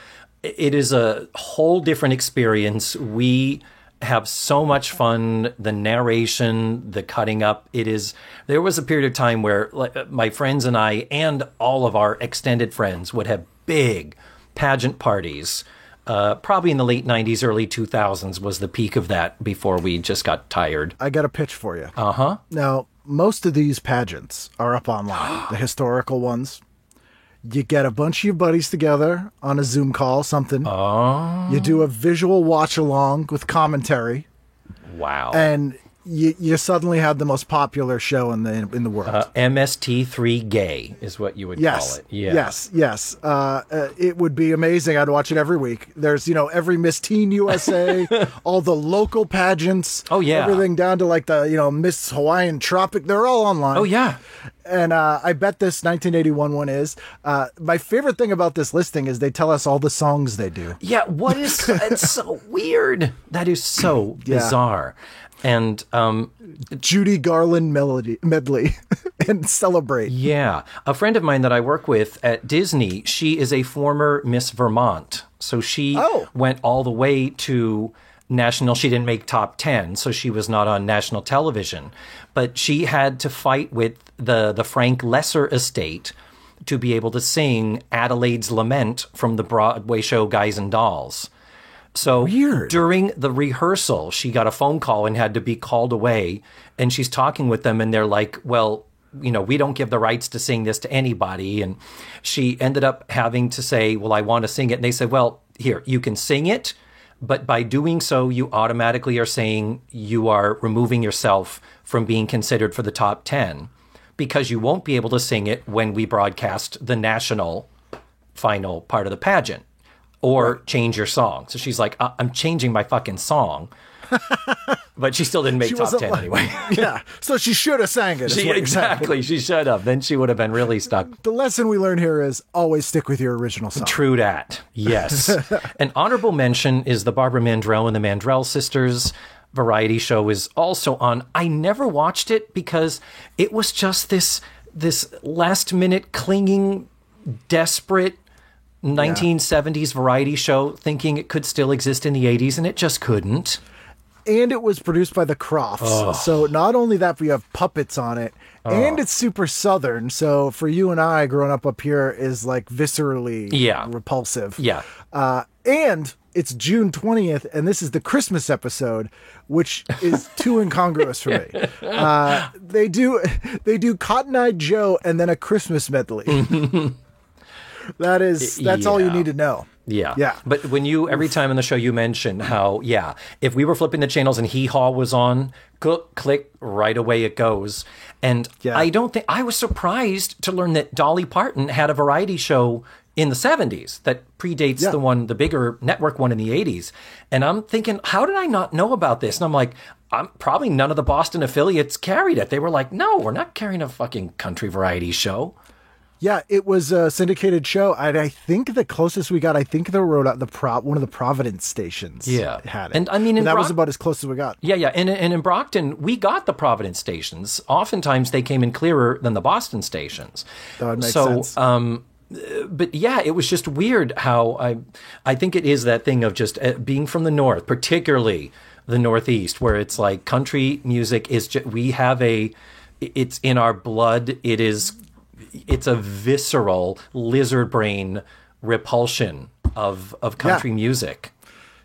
a whole different experience. We have so much fun. The narration, the cutting up. There was a period of time where my friends and I and all of our extended friends would have big pageant parties. Probably in the late 90s, early 2000s was the peak of that before we just got tired. I got a pitch for you. Uh-huh. Now, most of these pageants are up online, the historical ones. You get a bunch of your buddies together on a Zoom call, something. Oh. You do a visual watch along with commentary. Wow. And you suddenly have the most popular show in the world. MST3 gay is what you would call it. Yeah. Yes. It would be amazing. I'd watch it every week. There's, every Miss Teen USA, all the local pageants. Oh, yeah. Everything down to like the, Miss Hawaiian Tropic. They're all online. Oh, yeah. And I bet this 1981 one is. My favorite thing about this listing is they tell us all the songs they do. Yeah, it's so weird. That is so bizarre. And Judy Garland medley and Celebrate. Yeah. A friend of mine that I work with at Disney, she is a former Miss Vermont. So she went all the way to national. She didn't make top 10, so she was not on national television. But she had to fight with the Frank Lesser estate to be able to sing Adelaide's Lament from the Broadway show Guys and Dolls. So weird. During the rehearsal, she got a phone call and had to be called away. And she's talking with them and they're like, well, we don't give the rights to sing this to anybody. And she ended up having to say, well, I want to sing it. And they said, well, here, you can sing it. But by doing so, you automatically are saying you are removing yourself from being considered for the top 10 because you won't be able to sing it when we broadcast the national final part of the pageant. Or change your song. So she's like, I'm changing my fucking song. But she still didn't make top 10 anyway. Yeah. So she should have sang it. Exactly. She should have. Then she would have been really stuck. The lesson we learn here is always stick with your original song. True that. Yes. An honorable mention is the Barbara Mandrell and the Mandrell Sisters variety show is also on. I never watched it because it was just this last minute clinging, desperate 1970s variety show thinking it could still exist in the 80s, and it just couldn't. And it was produced by the Crofts. Oh. So not only that, we have puppets on it, and it's super Southern. So for you and I, growing up here is like viscerally repulsive. Yeah. And it's June 20th, and this is the Christmas episode, which is too incongruous for me. They do Cotton Eye Joe and then a Christmas medley. That's all you need to know. Yeah. Yeah. But every time in the show you mention how, if we were flipping the channels and Hee Haw was on, click, right away it goes. And I was surprised to learn that Dolly Parton had a variety show in the 70s that predates the bigger network one in the 80s. And I'm thinking, how did I not know about this? And I'm like, probably none of the Boston affiliates carried it. They were like, no, we're not carrying a fucking country variety show. Yeah, it was a syndicated show. I think the closest we got, I think they wrote out one of the Providence stations had it. And I mean, that was about as close as we got. Yeah. And in Brockton, we got the Providence stations. Oftentimes they came in clearer than the Boston stations. That would make sense. But it was just weird how I think it is that thing of just being from the North, particularly the Northeast, where it's like country music is just, it's in our blood. It's a visceral lizard brain repulsion of country music.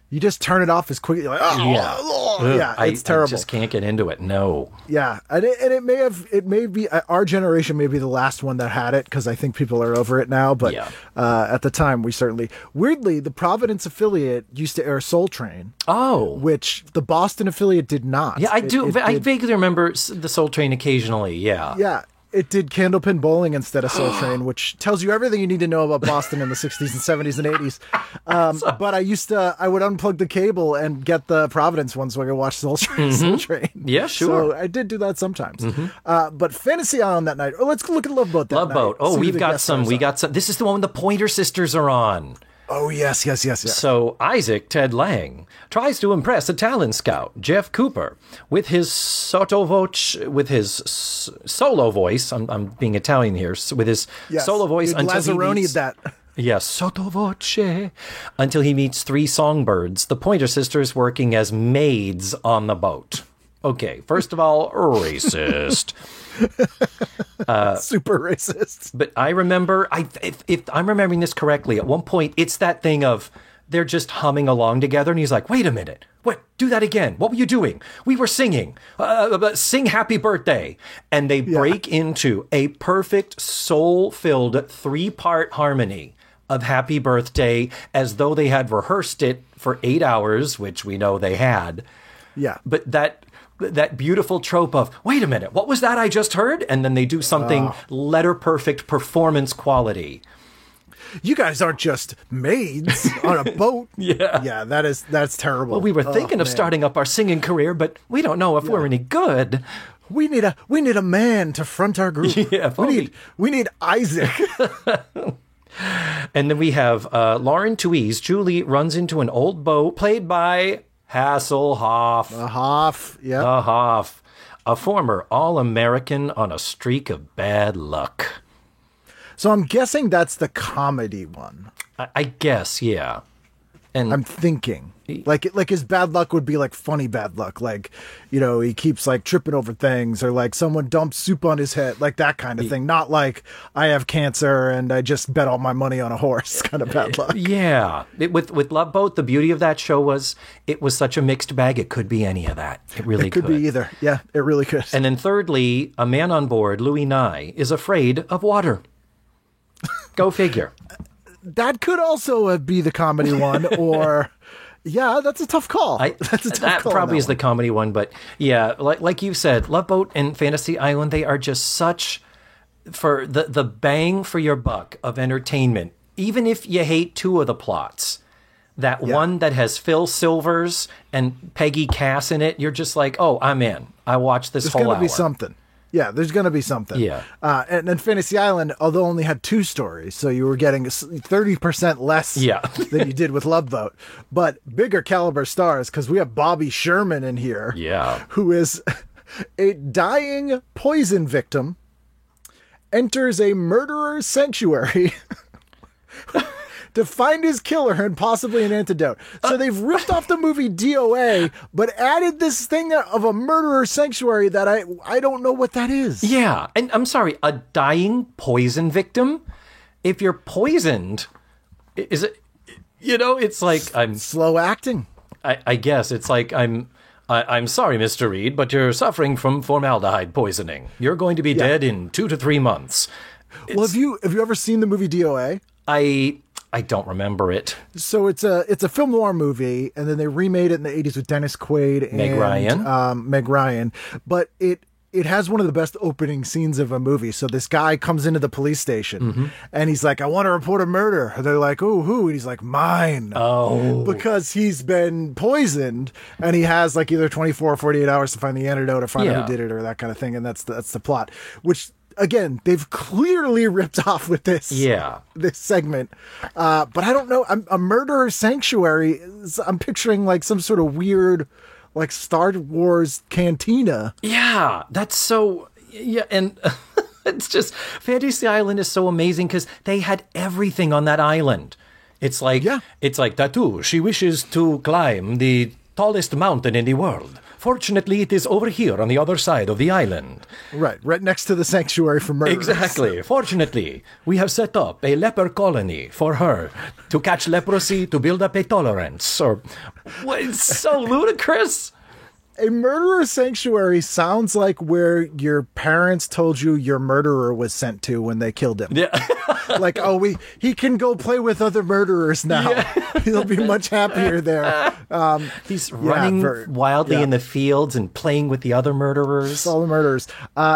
You just turn it off as quickly. Like, it's terrible. I just can't get into it. No. Yeah, and it may be our generation may be the last one that had it because I think people are over it now. But at the time, we certainly weirdly the Providence affiliate used to air Soul Train. Oh, which the Boston affiliate did not. Yeah, I do. I vaguely remember the Soul Train occasionally. Yeah. Yeah. It did Candlepin Bowling instead of Soul Train, which tells you everything you need to know about Boston in the 60s and 70s and 80s. But I would unplug the cable and get the Providence one so I could watch Soul Train. Soul Train. Yeah, sure. So I did do that sometimes. But Fantasy Island that night. Oh, let's look at Love Boat that night. Love Boat. Oh, we got some. This is the one the Pointer Sisters are on. Oh, yes. So Isaac Ted Lang tries to impress a talent scout, Jeff Cooper, with his solo voice. I'm being Italian here. With his solo voice until he meets... that. Yes, sotto voce. Until he meets three songbirds, the Pointer Sisters working as maids on the boat. Okay, first of all, racist. Super racist. But I remember, if I'm remembering this correctly, at one point, it's that thing of they're just humming along together, and he's like, wait a minute, what? Do that again. What were you doing? We were singing. Sing Happy Birthday. And they break into a perfect, soul-filled 3-part harmony of Happy Birthday as though they had rehearsed it for 8 hours, which we know they had. Yeah. But that beautiful trope of, wait a minute, what was that I just heard? And then they do something letter perfect performance quality. You guys aren't just maids on a boat. Yeah, that's terrible. Well, we were thinking of starting up our singing career, but we don't know if we're any good. We need a man to front our group. Yeah, we need Isaac. And then we have Lauren Therese. Julie runs into an old beau played by Hasselhoff. The Hoff, yeah. The Hoff, a former All-American on a streak of bad luck. So I'm guessing that's the comedy one. I guess, yeah. And I'm thinking. Like his bad luck would be like funny bad luck. Like, he keeps like tripping over things or like someone dumps soup on his head, like that kind of thing. Not like I have cancer and I just bet all my money on a horse kind of bad luck. Yeah. With Love Boat, the beauty of that show was it was such a mixed bag. It could be any of that. It really could. It could be either. Yeah, it really could. And then thirdly, a man on board, Louis Nye, is afraid of water. Go figure. That could also be the comedy one, or that's a tough call. That probably is the comedy one, but yeah, like you said, Love Boat and Fantasy Island, they are just such for the bang for your buck of entertainment. Even if you hate two of the plots, that one that has Phil Silvers and Peggy Cass in it, you're just like, oh, I'm in. I watched this whole hour. There's going to be something. Yeah, there's going to be something. Yeah. And then Fantasy Island, although only had 2 stories, so you were getting 30% less than you did with Love Boat, but bigger caliber stars, because we have Bobby Sherman in here, who is a dying poison victim, enters a murderer's sanctuary to find his killer and possibly an antidote. So they've ripped off the movie DOA, but added this thing of a murderer sanctuary that I don't know what that is. Yeah, and I'm sorry, a dying poison victim? If you're poisoned, is it... You know, it's like Slow acting. I guess it's like I'm sorry, Mr. Reed, but you're suffering from formaldehyde poisoning. You're going to be dead in 2 to 3 months. Well, have you ever seen the movie DOA? I don't remember it. So it's a film noir movie, and then they remade it in the 80s with Dennis Quaid and Meg Ryan. But it has one of the best opening scenes of a movie. So this guy comes into the police station and he's like, I want to report a murder. And they're like, oh, who? And he's like, mine. Oh. Because he's been poisoned and he has like either 24 or 48 hours to find the antidote or find out who did it or that kind of thing. And that's the plot, which again, they've clearly ripped off with this segment. But I don't know. A murderer's sanctuary. I'm picturing like some sort of weird, like Star Wars cantina. Yeah, that's so. Yeah, and it's just Fantasy Island is so amazing because they had everything on that island. It's like Tattoo. She wishes to climb the tallest mountain in the world. Fortunately, it is over here on the other side of the island. Right next to the sanctuary for murderers. Exactly. Fortunately, we have set up a leper colony for her to catch leprosy, to build up a tolerance. It's so ludicrous. A murderer sanctuary sounds like where your parents told you your murderer was sent to when they killed him. Yeah. Like, he can go play with other murderers now. Yeah. He'll be much happier there. He's running wildly in the fields and playing with the other murderers. It's all the murderers.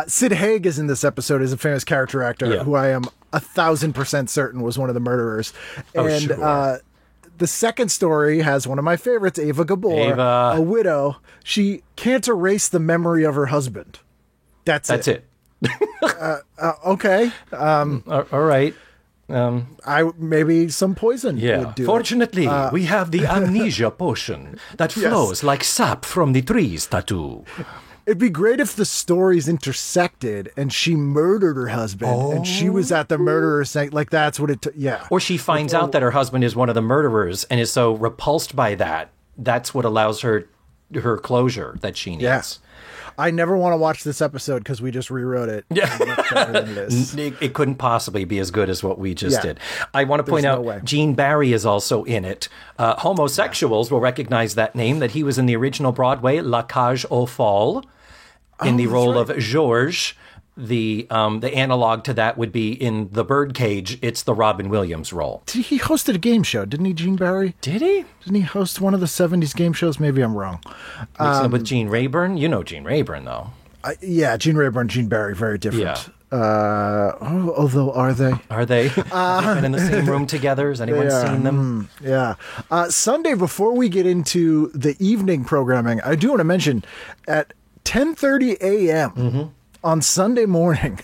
Sid Haig is in this episode as a famous character actor who I am 1,000% certain was one of the murderers. Sure. The second story has one of my favorites, Ava Gabor, a widow. She can't erase the memory of her husband. That's it. Okay. All right. Maybe some poison would do Fortunately, it. we have the amnesia potion that flows like sap from the trees, Tattoo. It'd be great if the stories intersected and she murdered her husband and she was at the murderer's saying, like, that's what it Or she finds out that her husband is one of the murderers and is so repulsed by that. That's what allows her closure that she needs. Yes. I never want to watch this episode because we just rewrote it. Yeah. It couldn't possibly be as good as what we just did. I want to point out Gene Barry is also in it. Homosexuals will recognize that name, that he was in the original Broadway La Cage aux Folles in the role of Georges. The analog to that would be in The Birdcage. It's the Robin Williams role. He hosted a game show, didn't he, Gene Barry? Did he? Didn't he host one of the 70s game shows? Maybe I'm wrong. Mixing up with Gene Rayburn? You know Gene Rayburn, though. Gene Rayburn, Gene Barry, very different. Yeah. Although, are they? Are they? Have they been in the same room together? Has anyone seen them? Sunday, before we get into the evening programming, I do want to mention at 10:30 a.m., on Sunday morning,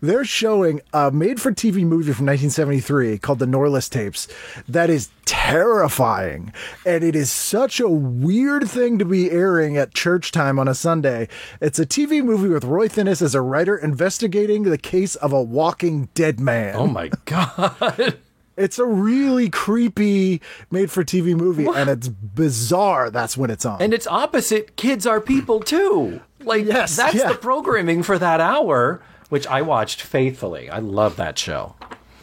they're showing a made-for-TV movie from 1973 called The Norliss Tapes that is terrifying. And it is such a weird thing to be airing at church time on a Sunday. It's a TV movie with Roy Thinnis as a writer investigating the case of a walking dead man. Oh, my God. It's a really creepy made-for-TV movie, and it's bizarre that's when it's on. And it's opposite Kids Are People, too. That's the programming for that hour, which I watched faithfully. I love that show.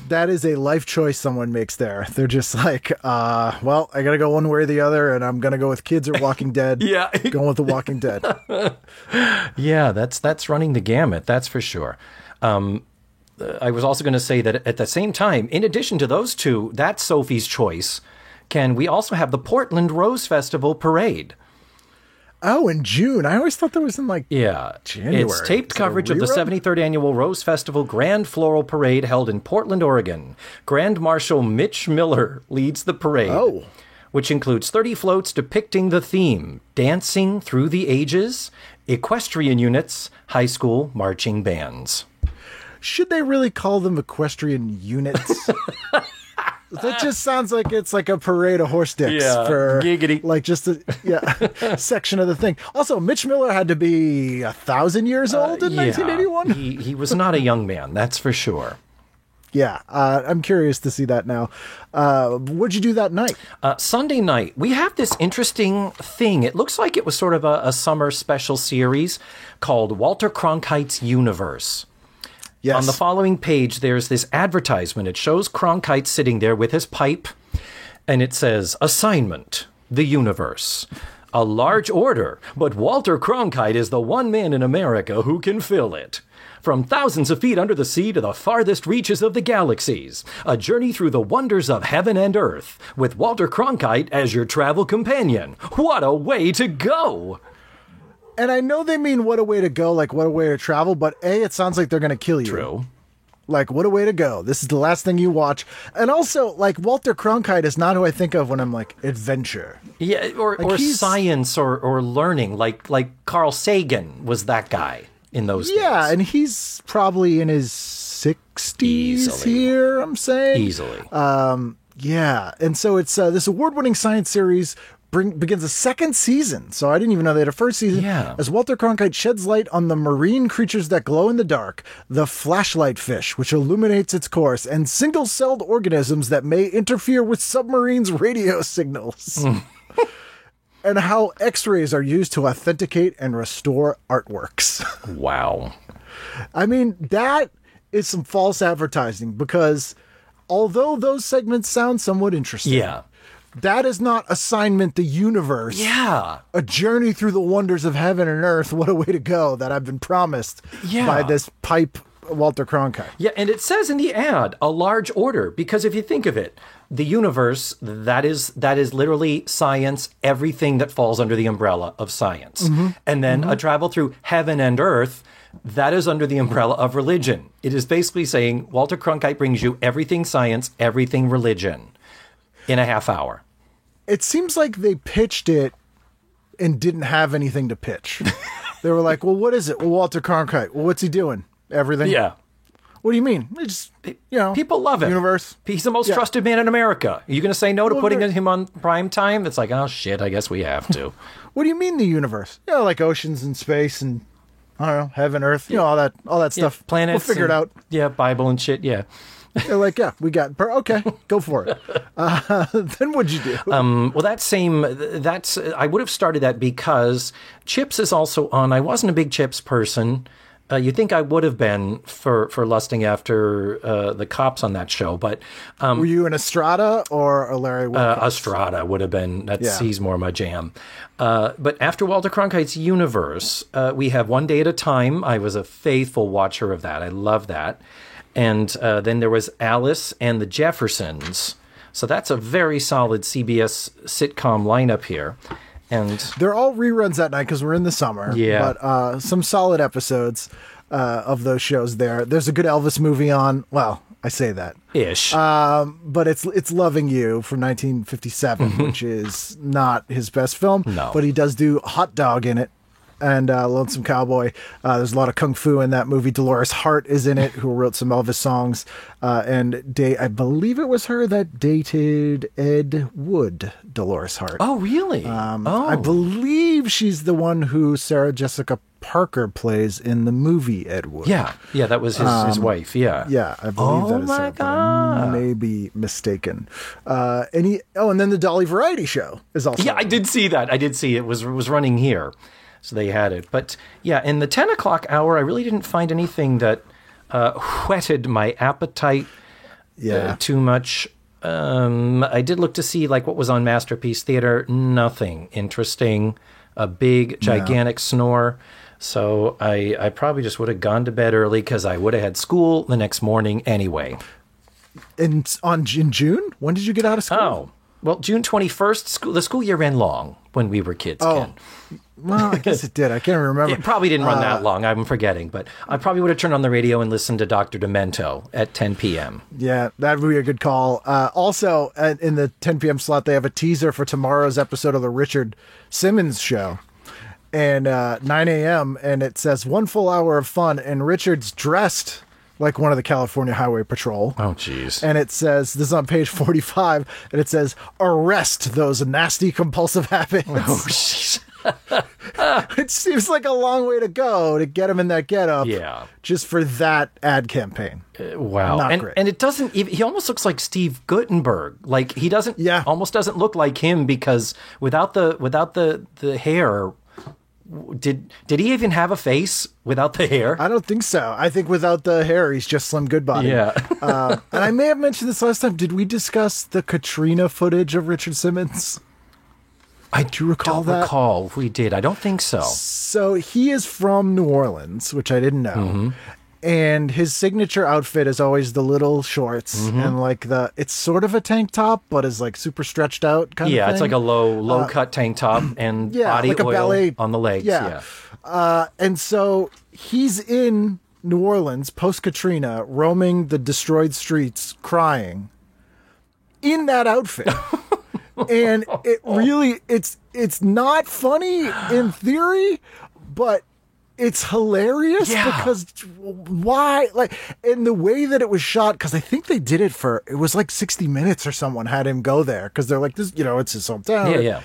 That is a life choice someone makes there. They're just like, I got to go one way or the other, and I'm going to go with Kids or Walking Dead. Going with The Walking Dead. Yeah, that's running the gamut, that's for sure. I was also going to say that at the same time, in addition to those two, that's Sophie's choice. We also have the Portland Rose Festival Parade. Oh, in June. I always thought that was in January. It's taped coverage of the 73rd Annual Rose Festival Grand Floral Parade held in Portland, Oregon. Grand Marshal Mitch Miller leads the parade, which includes 30 floats depicting the theme, Dancing Through the Ages, equestrian units, high school marching bands. Should they really call them equestrian units? That just sounds like it's like a parade of horse dicks for giggity. Like just a section of the thing. Also, Mitch Miller had to be 1,000 years old in 1981. He was not a young man, that's for sure. Yeah, I'm curious to see that now. What'd you do that night? Sunday night, we have this interesting thing. It looks like it was sort of a summer special series called Walter Cronkite's Universe. Yes. On the following page, there's this advertisement. It shows Cronkite sitting there with his pipe, And it says, assignment, the universe. A large order, but Walter Cronkite is the one man in America who can fill it. From thousands of feet under the sea to the farthest reaches of the galaxies, a journey through the wonders of heaven and earth, with Walter Cronkite as your travel companion. What a way to go! And I know they mean what a way to go, like what a way to travel, but A, it sounds like they're going to kill you. True. Like, what a way to go. This is the last thing you watch. And also, like, Walter Cronkite is not who I think of when I'm like, adventure. Yeah, or he's- science or learning, like Carl Sagan was that guy in those days. Yeah, and he's probably in his 60s Easily. here, I'm saying. Easily. Yeah, and so it's this award-winning science series begins a second season. So I didn't even know they had a first season. Yeah. As Walter Cronkite sheds light on the marine creatures that glow in the dark, the flashlight fish, which illuminates its course, and single-celled organisms that may interfere with submarines' radio signals. And how X-rays are used to authenticate and restore artworks. Wow. I mean, that is some false advertising because although those segments sound somewhat interesting, Yeah. that is not assignment the universe. Yeah. A journey through the wonders of heaven and earth. What a way to go that I've been promised Yeah. by this pipe Walter Cronkite. Yeah, and it says in the ad, a large order, because if you think of it, the universe, that is literally science, everything that falls under the umbrella of science. And then a travel through heaven and earth, that is under the umbrella of religion. It is basically saying Walter Cronkite brings you everything science, everything religion in a half hour. It seems like they pitched it and didn't have anything to pitch. They were like, well, what is it? Well, Walter Cronkite. Well, what's he doing? Everything. Yeah. What do you mean? It's, People love him. Universe. He's the most Yeah. trusted man in America. Are you going to say no to Well, putting there- him on prime time? It's like, oh, shit, I guess we have to. What do you mean the universe? Yeah, like oceans and space and I don't know, heaven, earth, all that stuff. Planets. We'll figure it and- out. Yeah, Bible and shit, yeah. They're like, yeah, we got. Okay, go for it. Then what'd you do? Well, that's I would have started that because Chips is also on. I wasn't a big Chips person. You'd think I would have been for lusting after the cops on that show, but Were you an Estrada or a Larry Wilkins? Estrada would have been. Yeah. He's more my jam. But after Walter Cronkite's universe, we have One Day at a Time. I was a faithful watcher of that. I love that. And then there was Alice and the Jeffersons. So that's a very solid CBS sitcom lineup here. And They're all reruns that night because we're in the summer. Yeah. But some solid episodes of those shows there. There's a good Elvis movie on. Well, I say that. ish. But it's Loving You from 1957, which is not his best film. No. But he does do Hot Dog in it. And Lonesome Cowboy. There's a lot of kung fu in that movie. Dolores Hart is in it, who wrote some Elvis songs. And I believe it was her that dated Ed Wood, Dolores Hart. oh, really? I believe she's the one who Sarah Jessica Parker plays in the movie Ed Wood. yeah. That was his wife. Yeah. Yeah, I believe that is my her, but I God. may be mistaken. And then the Dolly Variety Show is also. Yeah, I did see that. I did see it was running here. So they had it. But yeah, in the 10 o'clock hour, I really didn't find anything that whetted my appetite too much. I did look to see like what was on Masterpiece Theater. Nothing interesting. A big, gigantic snore. So I probably just would have gone to bed early because I would have had school the next morning anyway. In June? When did you get out of school? Oh, well, June 21st, the school year ran long when we were kids, Ken. Well, I guess it did. I can't remember. It probably didn't run that long. I'm forgetting. But I probably would have turned on the radio and listened to Dr. Demento at 10 p.m. Yeah, that would be a good call. Also, in the 10 p.m. slot, they have a teaser for tomorrow's episode of the Richard Simmons Show. And 9 a.m., and it says 1 full hour of fun, and Richard's dressed like one of the California Highway Patrol. Oh, jeez. And it says, this is on page 45, and it says, arrest those nasty compulsive habits. Oh, jeez. It seems like a long way to go to get him in that getup. Yeah. Just for that ad campaign. Wow. Not and great. and it doesn't even, he almost looks like Steve Guttenberg. Like he doesn't Yeah. almost doesn't look like him because without the hair, did he even have a face without the hair? I don't think so. I think without the hair, he's just Slim Goodbody. Yeah. And I may have mentioned this last time. Did we discuss the Katrina footage of Richard Simmons? Do you recall don't that? recall if we did. I don't think so. So he is from New Orleans, which I didn't know. And his signature outfit is always the little shorts and like it's sort of a tank top, but is like super stretched out kind of thing. Yeah, it's like a low cut tank top and body like a oil ballet on the legs. Yeah. And so he's in New Orleans post Katrina, roaming the destroyed streets, crying in that outfit. And it really, it's not funny in theory, but it's hilarious because why? Like, and the way that it was shot, because I think they did it was like 60 Minutes or someone had him go there because they're like, this, it's his hometown. Yeah.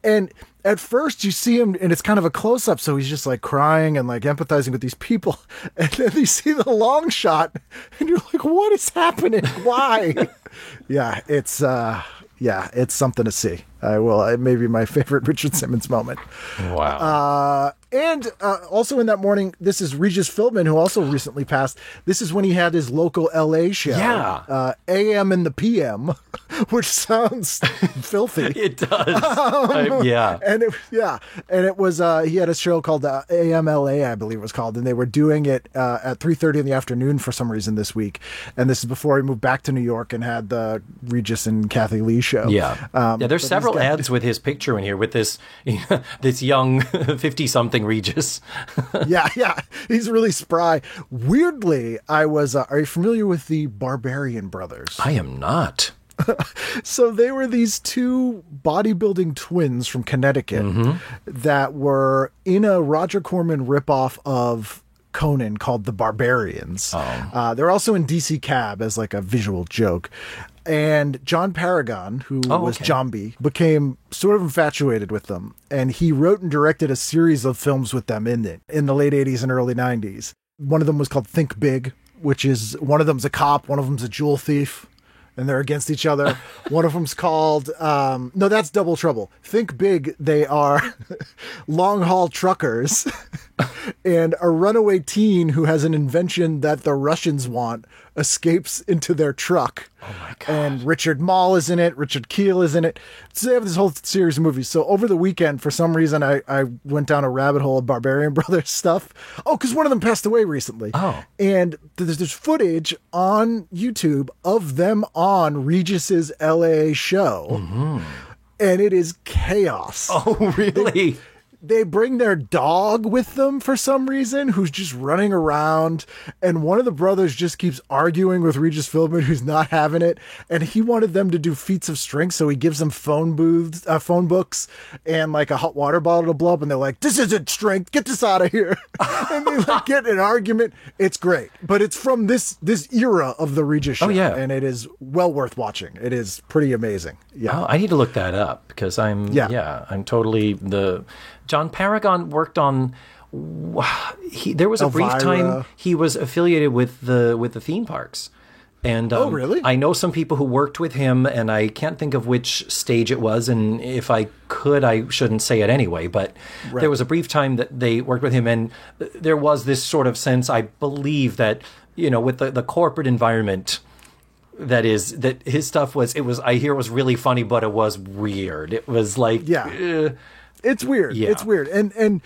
And at first you see him and it's kind of a close up. So he's just like crying and like empathizing with these people. And then you see the long shot and you're like, what is happening? Why? It's something to see. It may be my favorite Richard Simmons moment. Wow. And also in that morning, this is Regis Philbin, who also recently passed. This is when he had his local LA show. Yeah. AM and the PM, which sounds filthy. It does. Yeah. And it was he had a show called AMLA, I believe it was called, and they were doing it at 3:30 in the afternoon for some reason this week. And this is before he moved back to New York and had the Regis and Kathy Lee show. Yeah. There's several ads with his picture in here with this this young 50-something Regis. yeah, he's really spry. Weirdly, I was. Are you familiar with the Barbarian Brothers? I am not. So they were these two bodybuilding twins from Connecticut that were in a Roger Corman ripoff of Conan called The Barbarians. They're also in DC Cab as like a visual joke. And John Paragon, who was Jambi, became sort of infatuated with them. And he wrote and directed a series of films with them in the late 80s and early 90s. One of them was called Think Big, which is one of them's a cop, one of them's a jewel thief. And they're against each other. One of them's called, no, that's Double Trouble. Think Big, they are long haul truckers and a runaway teen who has an invention that the Russians want escapes into their truck. Oh my God. And Richard Mall is in it. Richard Keel is in it. So they have this whole series of movies. So over the weekend, for some reason, I went down a rabbit hole of Barbarian Brothers stuff. Oh, because one of them passed away recently. Oh. And there's footage on YouTube of them on Regis's LA show. And it is chaos. Oh, really? They bring their dog with them for some reason, who's just running around, and one of the brothers just keeps arguing with Regis Philbin, who's not having it, and he wanted them to do feats of strength, so he gives them phone books, and like a hot water bottle to blow up, and they're like, "This isn't strength, get this out of here," and they like get in an argument. It's great, but it's from this era of the Regis show, and it is well worth watching. It is pretty amazing. Yeah, I need to look that up because I'm totally the. John Paragon worked on. There was a brief time he was affiliated with the theme parks, and oh really? I know some people who worked with him, and I can't think of which stage it was. And if I could, I shouldn't say it anyway. But there was a brief time that they worked with him, and there was this sort of sense, I believe, that with the corporate environment. That his stuff was. I hear it was really funny, but it was weird. It was like It's weird. Yeah. It's weird. And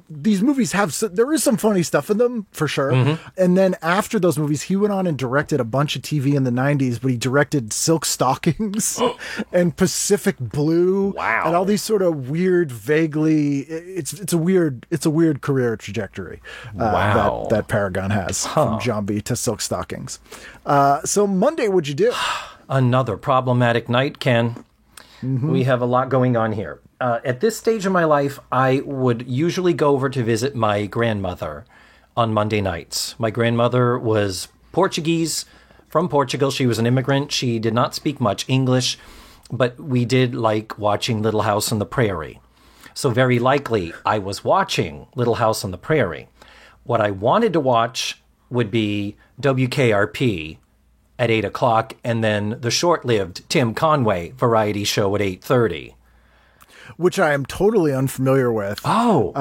these movies there is some funny stuff in them for sure. And then after those movies, he went on and directed a bunch of TV in the 90s, but he directed Silk Stockings and Pacific Blue. Wow. And all these sort of weird, vaguely, it's a weird career trajectory that Paragon has from Jambi to Silk Stockings. So Monday, what'd you do? Another problematic night, Ken. We have a lot going on here. At this stage of my life, I would usually go over to visit my grandmother on Monday nights. My grandmother was Portuguese, from Portugal. She was an immigrant. She did not speak much English, but we did like watching Little House on the Prairie. So very likely, I was watching Little House on the Prairie. What I wanted to watch would be WKRP at 8 o'clock, and then the short-lived Tim Conway variety show at 8:30. which I am totally unfamiliar with. Oh,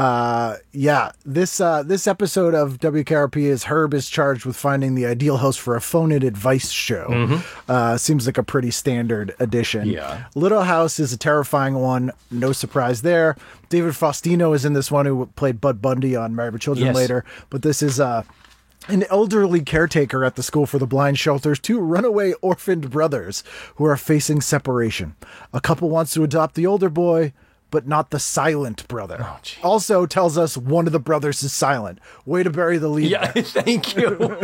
Yeah, this episode of WKRP is Herb is charged with finding the ideal host for a phone-in advice show. Seems like a pretty standard addition. Yeah. Little House is a terrifying one. No surprise there. David Faustino is in this one, who played Bud Bundy on Married with Children Yes. later. But this is an elderly caretaker at the school for the blind shelters two runaway orphaned brothers who are facing separation. A couple wants to adopt the older boy, but not the silent brother. Also tells us one of the brothers is silent. Way to bury the lead. yeah. Thank you.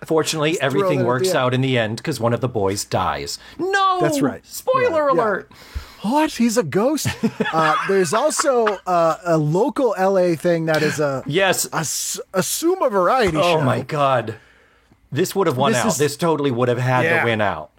Fortunately, everything that at works the end. out in the end because one of the boys dies. No, That's right. Spoiler Yeah, yeah. alert. What? He's a ghost? There's also a local LA thing that is Yes. a Suma variety show. Oh my God. This would have won This out. is- This totally would have had Yeah. to win out.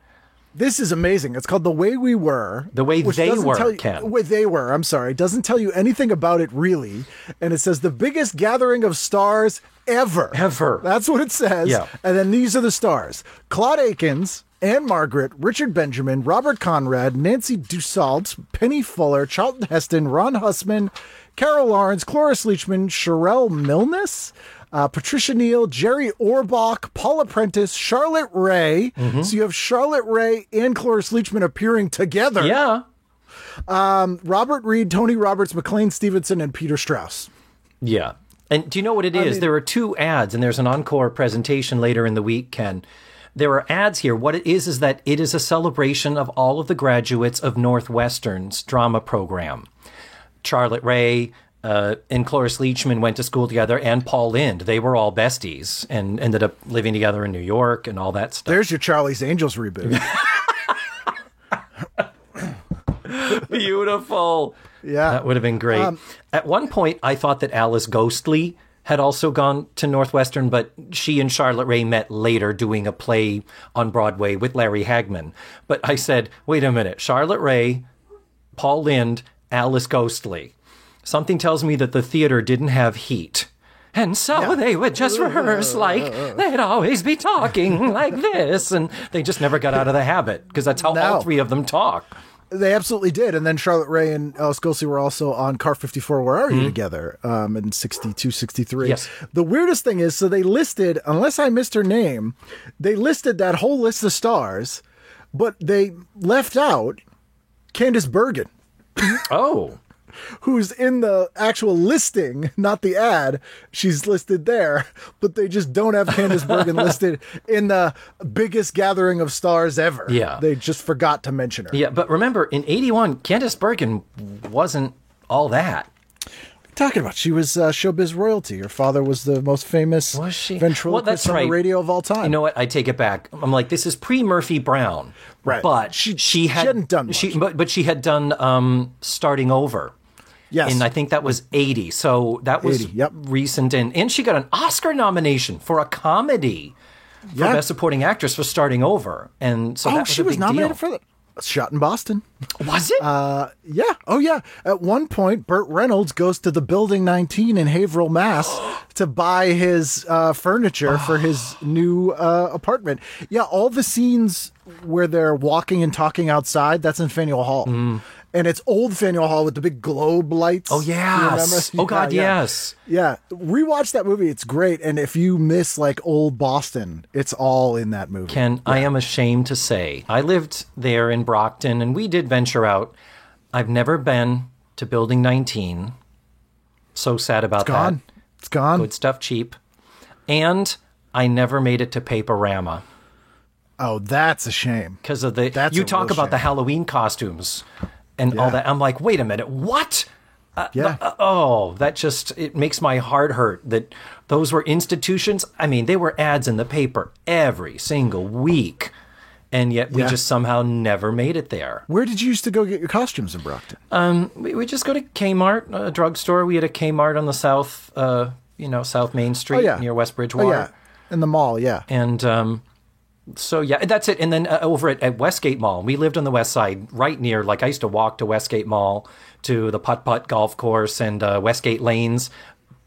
This is amazing. It's called The Way We Were. The Way which They doesn't Were, tell you, Ken. The Way They Were, I'm sorry. It doesn't tell you anything about it, really. And it says the biggest gathering of stars ever. Ever. That's what it says. Yeah. And then these are the stars. Claude Akins, Anne Margaret, Richard Benjamin, Robert Conrad, Nancy Dussault, Penny Fuller, Charlton Heston, Ron Hussman, Carol Lawrence, Cloris Leachman, Sherelle Milnes, Patricia Neal, Jerry Orbach, Paula Prentice, Charlotte Ray. So you have Charlotte Ray and Cloris Leachman appearing together. Yeah. Robert Reed, Tony Roberts, McLean Stevenson, and Peter Strauss. Yeah. And do you know what it is? There are two ads, and there's an encore presentation later in the week, Ken. There are ads here. What it is that it is a celebration of all of the graduates of Northwestern's drama program. Charlotte Ray and Cloris Leachman went to school together, and Paul Lind. They were all besties and ended up living together in New York and all that stuff. There's your Charlie's Angels reboot. Beautiful. Yeah. That would have been great. At one point, I thought that Alice Ghostly had also gone to Northwestern, but she and Charlotte Ray met later doing a play on Broadway with Larry Hagman. But I said, wait a minute, Charlotte Ray, Paul Lind, Alice Ghostly. Something tells me that the theater didn't have heat. And so they would just rehearse like they'd always be talking like this. And they just never got out of the habit because that's how No. all three of them talk. They absolutely did. And then Charlotte Ray and Alice Ghostly were also on Car 54, Where Are You, together in 62, 63. Yes. The weirdest thing is, so they listed, unless I missed her name, they listed that whole list of stars, but they left out Candice Bergen, Oh. who's in the actual listing, not the ad. She's listed there, but they just don't have Candice Bergen listed in the biggest gathering of stars ever. Yeah. They just forgot to mention her. Yeah, but remember, in 81, Candice Bergen wasn't all that. Talking about, she was showbiz royalty. Her father was the most famous Was she? ventriloquist Well, that's on right. the radio of all time. You know what? I take it back. I'm like, this is pre-Murphy Brown. Right. But She hadn't done much. But she had done Starting Over. Yes. And I think that was 80. So that was 80, yep. recent. And she got an Oscar nomination for a comedy for Yeah. Best Supporting Actress for Starting Over. And so that was she a was big nominated deal. for that. Shot in Boston. Was it? Yeah. Oh, yeah. At one point, Burt Reynolds goes to the Building 19 in Haverhill, Mass. to buy his furniture for his new apartment. Yeah, all the scenes where they're walking and talking outside, that's in Faneuil Hall. And it's old Faneuil Hall with the big globe lights. Oh, You yes. remember? Oh, God, Yeah. yes. Yeah, rewatch that movie. It's great. And if you miss like old Boston, it's all in that movie. Ken, I am ashamed to say, I lived there in Brockton and we did venture out. I've never been to Building 19. So sad about Gone. that. It's gone. Good stuff, cheap. And I never made it to Paperama Oh, that's a shame. because of the. That's you a talk real about the shame. Halloween costumes and all Yeah. that. I'm like, wait a minute, what? Yeah. That just, it makes my heart hurt that those were institutions. I mean, they were ads in the paper every single week. And yet we Yeah. just somehow never made it there. Where did you used to go get your costumes in Brockton? We just go to Kmart, a drugstore. We had a Kmart on the south, South Main Street near West Bridgewater. Oh, yeah. In the mall, yeah. And so, yeah, that's it. And then over at Westgate Mall, we lived on the west side, right near, like I used to walk to Westgate Mall, to the putt-putt golf course and Westgate Lanes.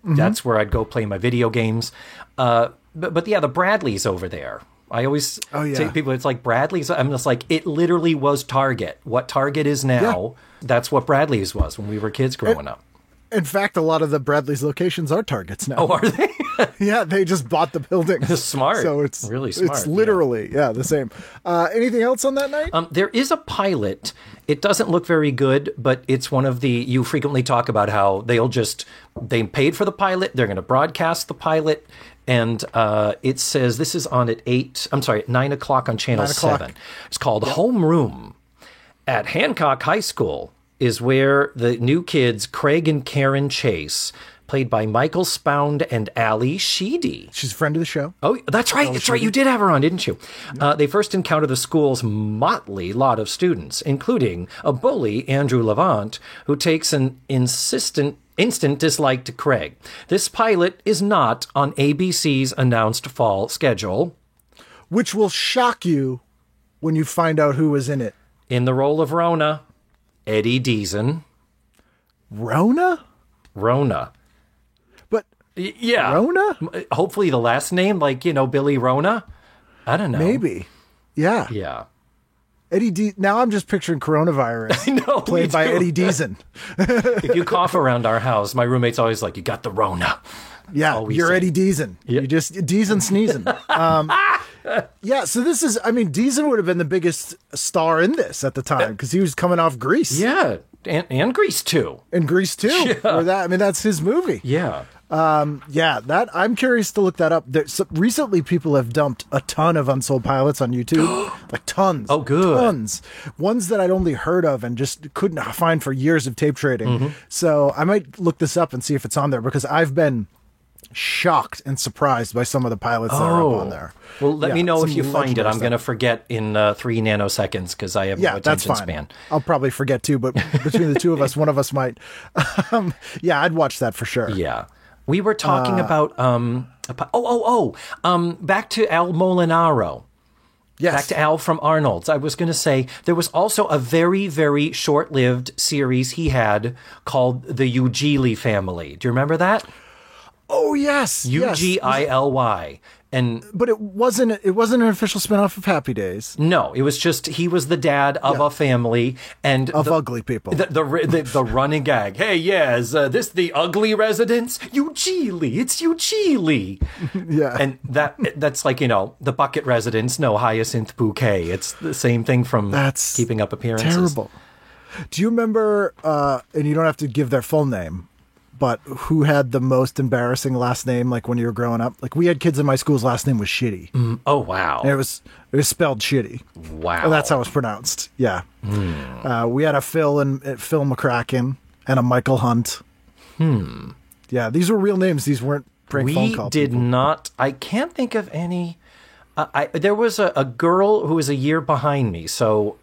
That's where I'd go play my video games. But yeah, the Bradleys over there. I always Oh, yeah. say to people, it's like Bradley's. I'm just like, it literally was Target. What Target is now, that's what Bradley's was when we were kids growing up. In fact, a lot of the Bradley's locations are Targets now. Oh, are they? Yeah, they just bought the building. Smart. So it's Really smart, It's literally, the same. Anything else on that night? There is a pilot. It doesn't look very good, but it's one of the, you frequently talk about how they paid for the pilot, they're going to broadcast the pilot, and it says, this is on at 9 o'clock on Channel 7. It's called Homeroom at Hancock High School. Is where the new kids, Craig and Karen Chase, played by Michael Spound and Ali Sheedy. She's a friend of the show. Oh, that's right. That's right. You did have her on, didn't you? They first encounter the school's motley lot of students, including a bully, Andrew Levant, who takes an instant dislike to Craig. This pilot is not on ABC's announced fall schedule. Which will shock you when you find out who was in it. In the role of Rona, Eddie Deason. Rona? But Yeah. Rona? Hopefully the last name, like, Billy Rona. I don't know. Maybe. Yeah. Yeah. Now I'm just picturing coronavirus. I know, played me by too. Eddie Deason. If you cough around our house, my roommate's always like, you got the Rona. Yeah, Always you're say. Eddie Deason. Yeah. You just Deason sneezing. Yeah, so this is, Deason would have been the biggest star in this at the time because he was coming off Grease. Yeah. And Grease too. And Grease too. Yeah. That's his movie. Yeah. I'm curious to look that up. Recently, people have dumped a ton of unsold pilots on YouTube, like tons. Oh, good. Tons. Ones that I'd only heard of and just couldn't find for years of tape trading. Mm-hmm. So I might look this up and see if it's on there because I've been shocked and surprised by some of the pilots that are up on there. Well, let me know if some you find it. legendary I'm stuff. going to forget in 3 nanoseconds because I have no Yeah, that's attention fine. span. I'll probably forget too, but between the two of us, one of us might. I'd watch that for sure. Yeah. We were talking about back to Al Molinaro. Yes. Back to Al from Arnold's. I was going to say there was also a very, very short-lived series he had called The Ugili Family. Do you remember that? Oh yes, yes. Ugily. And But it wasn't an official spinoff of Happy Days no, it was just he was the dad of a family and of ugly people. the running gag. Hey, yeah, is this the ugly residence? Ugili, it's Ugili. Yeah. And that's like, the bucket residence, no hyacinth bouquet. It's the same thing from That's Keeping Up Appearances. Terrible. Do you remember? And you don't have to give their full name, but who had the most embarrassing last name? Like when you were growing up, like we had kids in my school's last name was Shitty. Oh, wow. And it was spelled Shitty. Wow. And that's how it's pronounced. Yeah. We had a Phil McCracken and a Michael Hunt. Yeah, these were real names. These weren't prank phone We call did people. not. I can't think of any. There was a girl who was a year behind me. So,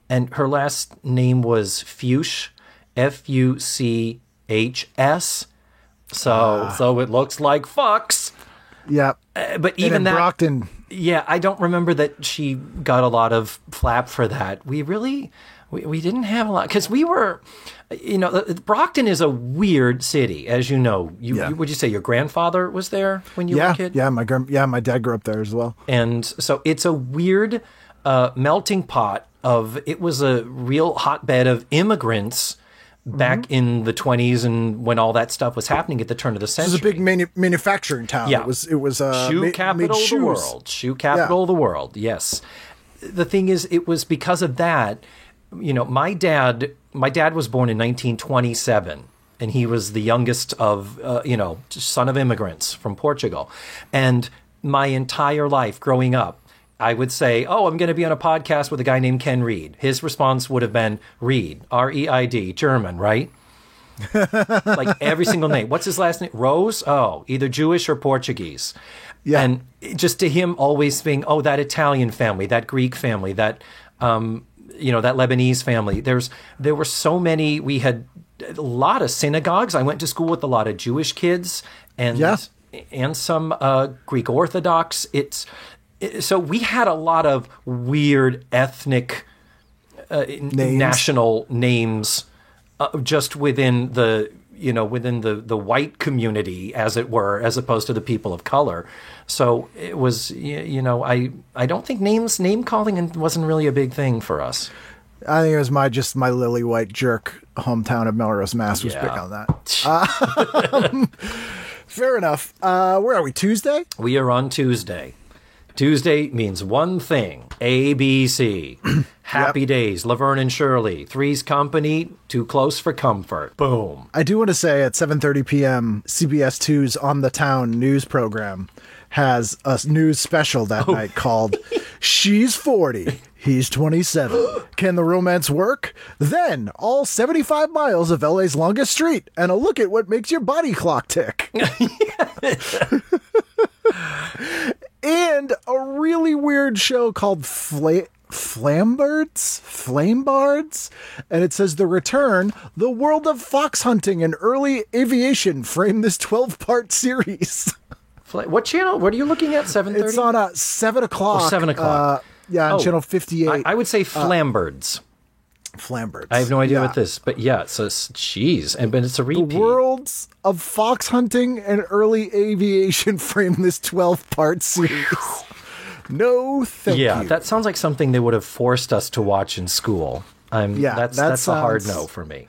and her last name was Fuchs, Fuchs. So it looks like Fox. Yeah. But even and then that, Brockton. yeah, I don't remember that she got a lot of flap for that. We didn't have a lot because we were, Brockton is a weird city, as you know. Would you say your grandfather was there when you were a kid? Yeah, my dad grew up there as well. And so it's a weird melting pot it was a real hotbed of immigrants back in the 20s and when all that stuff was happening at the turn of the It century. was a big manufacturing town. Yeah. It was shoe capital of the world. Shoe capital of the world. Yes. The thing is, it was because of that. My dad was born in 1927, and he was the youngest of son of immigrants from Portugal. And my entire life growing up, I would say, I'm going to be on a podcast with a guy named Ken Reed. His response would have been Reed, R-E-I-D, German, right? Like every single name. What's his last name? Rose? Oh, either Jewish or Portuguese. Yeah. And just to him always being, that Italian family, that Greek family, that, that Lebanese family. There were so many. We had a lot of synagogues. I went to school with a lot of Jewish kids and some Greek Orthodox. So we had a lot of weird ethnic national names just within the within the white community, as it were, as opposed to the people of color. So it was, I don't think name calling wasn't really a big thing for us. I think it was my lily white jerk hometown of Melrose, Mass. was Yeah. big on that. Fair enough. Where are we? Tuesday? We are on Tuesday. Tuesday means one thing: ABC. Happy Days, Laverne and Shirley, Three's Company, Too Close for Comfort. Boom. I do want to say at 7:30 p.m., CBS 2's On the Town news program has a news special that night called She's 40, He's 27. Can the romance work? Then all 75 miles of LA's longest street and a look at what makes your body clock tick. And a really weird show called Flamebards, and it says the return, the world of fox hunting and early aviation frame this 12-part series. What channel? What are you looking at? 7:30? It's on 7 o'clock. Oh, 7 o'clock. On channel 58. I would say Flamberds. Flamberts. I have no idea Yeah. what this, but yeah, it's but it's a repeat. The worlds of fox hunting and early aviation frame this 12-part series. No, thank Yeah, you. that sounds like something they would have forced us to watch in school. That's a hard sounds- no for me.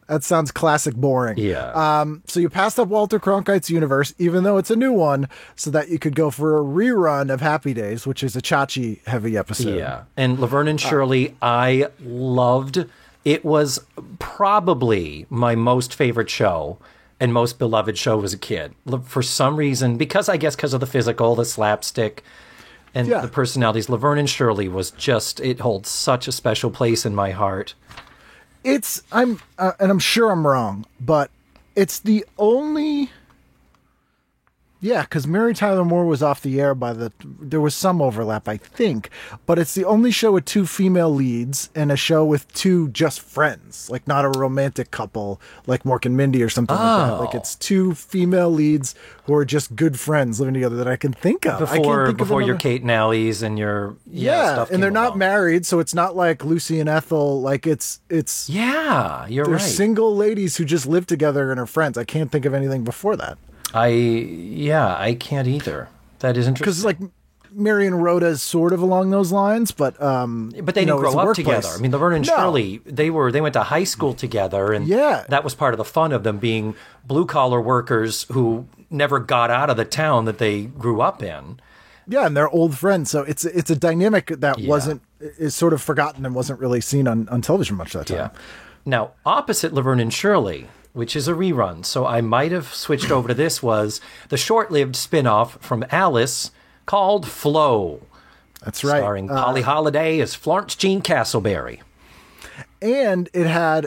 That sounds classic boring. Yeah. So you passed up Walter Cronkite's Universe, even though it's a new one, so that you could go for a rerun of Happy Days, which is a Chachi heavy episode. Yeah. And Laverne and Shirley, I loved. It was probably my most favorite show and most beloved show as a kid. For some reason, because of the physical, the slapstick, and Yeah. the personalities, Laverne and Shirley was it holds such a special place in my heart. And I'm sure I'm wrong, but it's the only. Yeah, because Mary Tyler Moore was off the air there was some overlap, I think, but it's the only show with two female leads and a show with two just friends, like not a romantic couple like Mork and Mindy or something like that. Like it's two female leads who are just good friends living together that I can think of. I can't think Before of your another- Kate and Alleys and your stuff and they're came not along. married, so it's not like Lucy and Ethel. Like it's Yeah, you're they're right. single ladies who just live together and are friends. I can't think of anything before that. I can't either. That is interesting. Because like Mary and Rhoda is sort of along those lines, but But they you didn't know, grow it's a up workplace. together. I mean, Laverne and No. Shirley, they went to high school together, and Yeah. that was part of the fun of them being blue collar workers who never got out of the town that they grew up in. Yeah, and they're old friends, so it's a dynamic that is sort of forgotten and wasn't really seen on television much that time. Yeah. Now, opposite Laverne and Shirley, which is a rerun, so I might have switched over to this, was the short-lived spin-off from Alice called Flo, That's right. starring Polly Holliday as Florence Jean Castleberry. And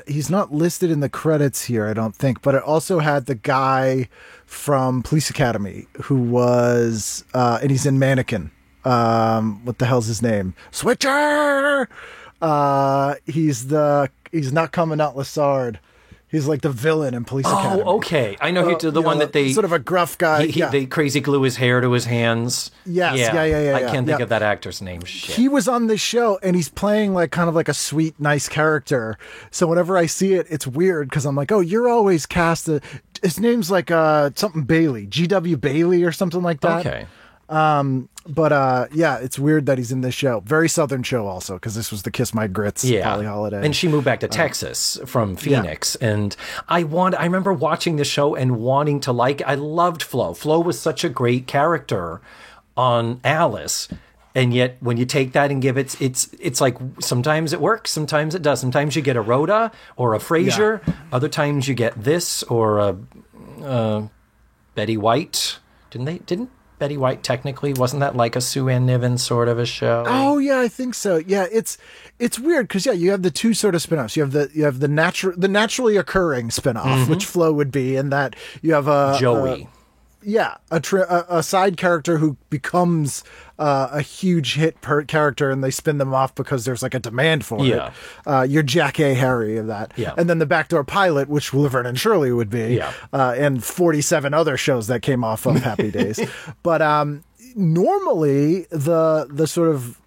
he's not listed in the credits here, I don't think, but it also had the guy from Police Academy who was, and he's in Mannequin. What the hell's his name? Switcher! He's not Commandant Lassard. He's like the villain in Police Academy. Oh, okay. I know the one that they... Sort of a gruff guy. They crazy glue his hair to his hands. Yes, yeah. I can't think yeah. of that actor's name. Shit. He was on this show and he's playing like kind of like a sweet, nice character. So whenever I see it, it's weird because I'm like, oh, you're always cast. His name's like something Bailey, G.W. Bailey or something like that. Okay. But yeah, it's weird that he's in this show. Very Southern show also because this was the Kiss My Grits, Polly Holiday. And she moved back to Texas from Phoenix. And I remember watching the show and wanting to I loved Flo. Flo was such a great character on Alice. And yet when you take that and give it's like sometimes it works, sometimes it does. Sometimes you get a Rhoda or a Frasier. Other times you get this or a Betty White. Didn't Betty White technically, wasn't that like a Sue Ann Niven sort of a show? Oh yeah, I think so. Yeah, it's weird because you have the two sort of spin-offs. You have the naturally occurring spin-off, which Flo would be, and that you have a Joey. a side character who becomes a huge hit character, and they spin them off because there's like a demand for it. You're Jack A. Harry of that. Yeah. And then the backdoor pilot, which Laverne and Shirley would be. Yeah. And 47 other shows that came off of Happy Days. But normally the sort of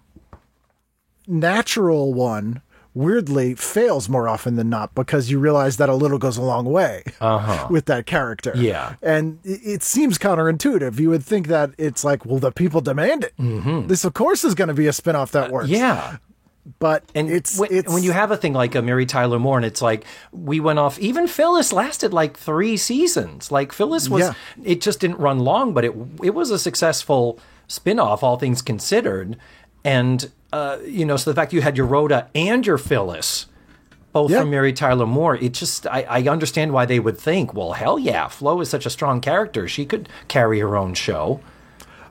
natural one weirdly fails more often than not because you realize that a little goes a long way with that character. Yeah. And it seems counterintuitive. You would think that it's like, well, the people demand it. This, of course, is going to be a spinoff that works. Yeah. But And it's when you have a thing like a Mary Tyler Moore, and it's like we went off. Even Phyllis lasted like 3 seasons. Like Phyllis was, it just didn't run long, but it was a successful spinoff, all things considered. And so the fact you had your Rhoda and your Phyllis, both from Mary Tyler Moore, it just I understand why they would think, well, hell yeah, Flo is such a strong character, she could carry her own show.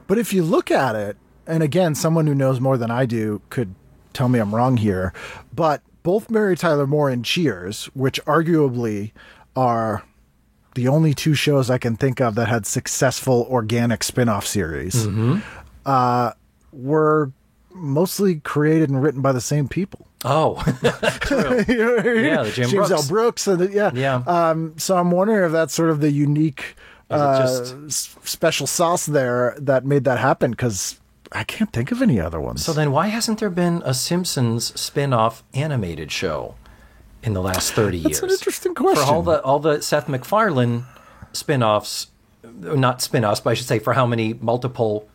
But if you look at it, and again, someone who knows more than I do could tell me I'm wrong here, but both Mary Tyler Moore and Cheers, which arguably are the only 2 shows I can think of that had successful organic spin-off series, were mostly created and written by the same people. Oh, true. You know what I mean? Yeah, the Jim James Brooks. L. Brooks. And so I'm wondering if that's sort of the unique special sauce there that made that happen, because I can't think of any other ones. So then why hasn't there been a Simpsons spin-off animated show in the last 30 years? That's an interesting question. For all the Seth MacFarlane spin-offs, not spin-offs, but I should say for how many multiple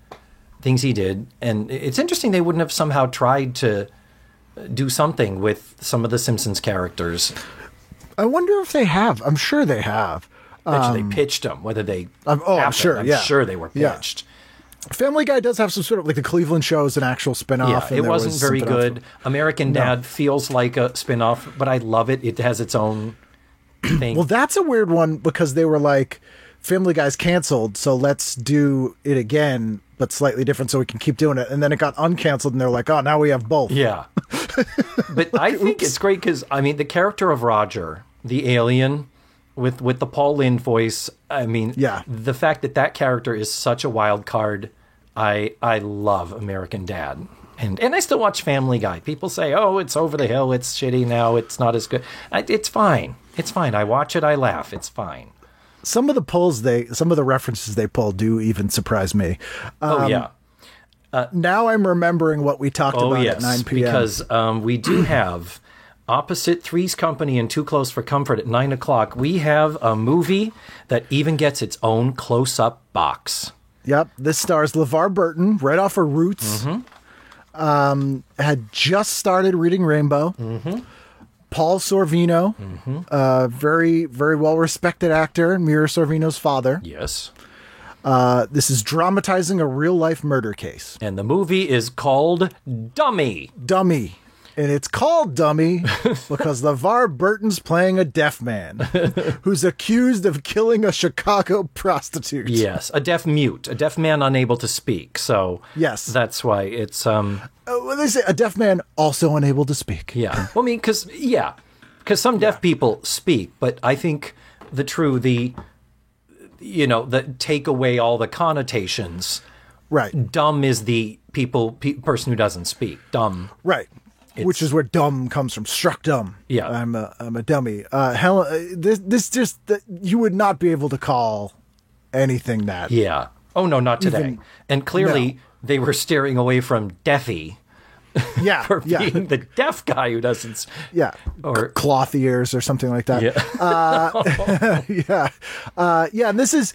things he did. And it's interesting they wouldn't have somehow tried to do something with some of the Simpsons characters. I wonder if they have. I'm sure they have. Bet you they pitched them, whether they I'm happened. sure, I'm yeah. sure they were Yeah. pitched. Family Guy does have some sort of, like, the Cleveland Show is an actual spinoff. Yeah, it wasn't very good. American Dad feels like a spinoff, but I love it. It has its own thing. Well, that's a weird one because they were like, Family Guy's canceled, so let's do it again, but slightly different so we can keep doing it. And then it got uncanceled, and they're like, oh, now we have both. Yeah. But I think it's great because, I mean, the character of Roger, the alien, with the Paul Lynde voice, I mean, the fact that character is such a wild card, I love American Dad. And I still watch Family Guy. People say, oh, it's over the hill, it's shitty now, it's not as good. It's fine. It's fine. I watch it, I laugh. It's fine. Some of the references they pull do even surprise me. Now I'm remembering what we talked about at 9 p.m. Because we do have, opposite Three's Company and Too Close for Comfort at 9 o'clock, we have a movie that even gets its own close-up box. Yep, this stars LeVar Burton, right off of Roots. Had just started Reading Rainbow. Paul Sorvino, very, very well-respected actor, Mira Sorvino's father. Yes. This is dramatizing a real-life murder case. And the movie is called Dummy. Dummy. And it's called Dummy because LeVar Burton's playing a deaf man who's accused of killing a Chicago prostitute. Yes, a deaf mute, a deaf man unable to speak. So yes, that's why it's well, they say a deaf man also unable to speak. Yeah, well, I mean, because some deaf people speak, but I think the take away all the connotations. Right. Dumb is the person who doesn't speak. Dumb. Right. Which is where dumb comes from. Struck dumb. Yeah. I'm a dummy. This just you would not be able to call anything that. Yeah. Oh no, not today. And clearly they were steering away from Deafy. Yeah. For being the deaf guy who doesn't. Yeah. Or cloth ears or something like that. Yeah. Yeah. And this is,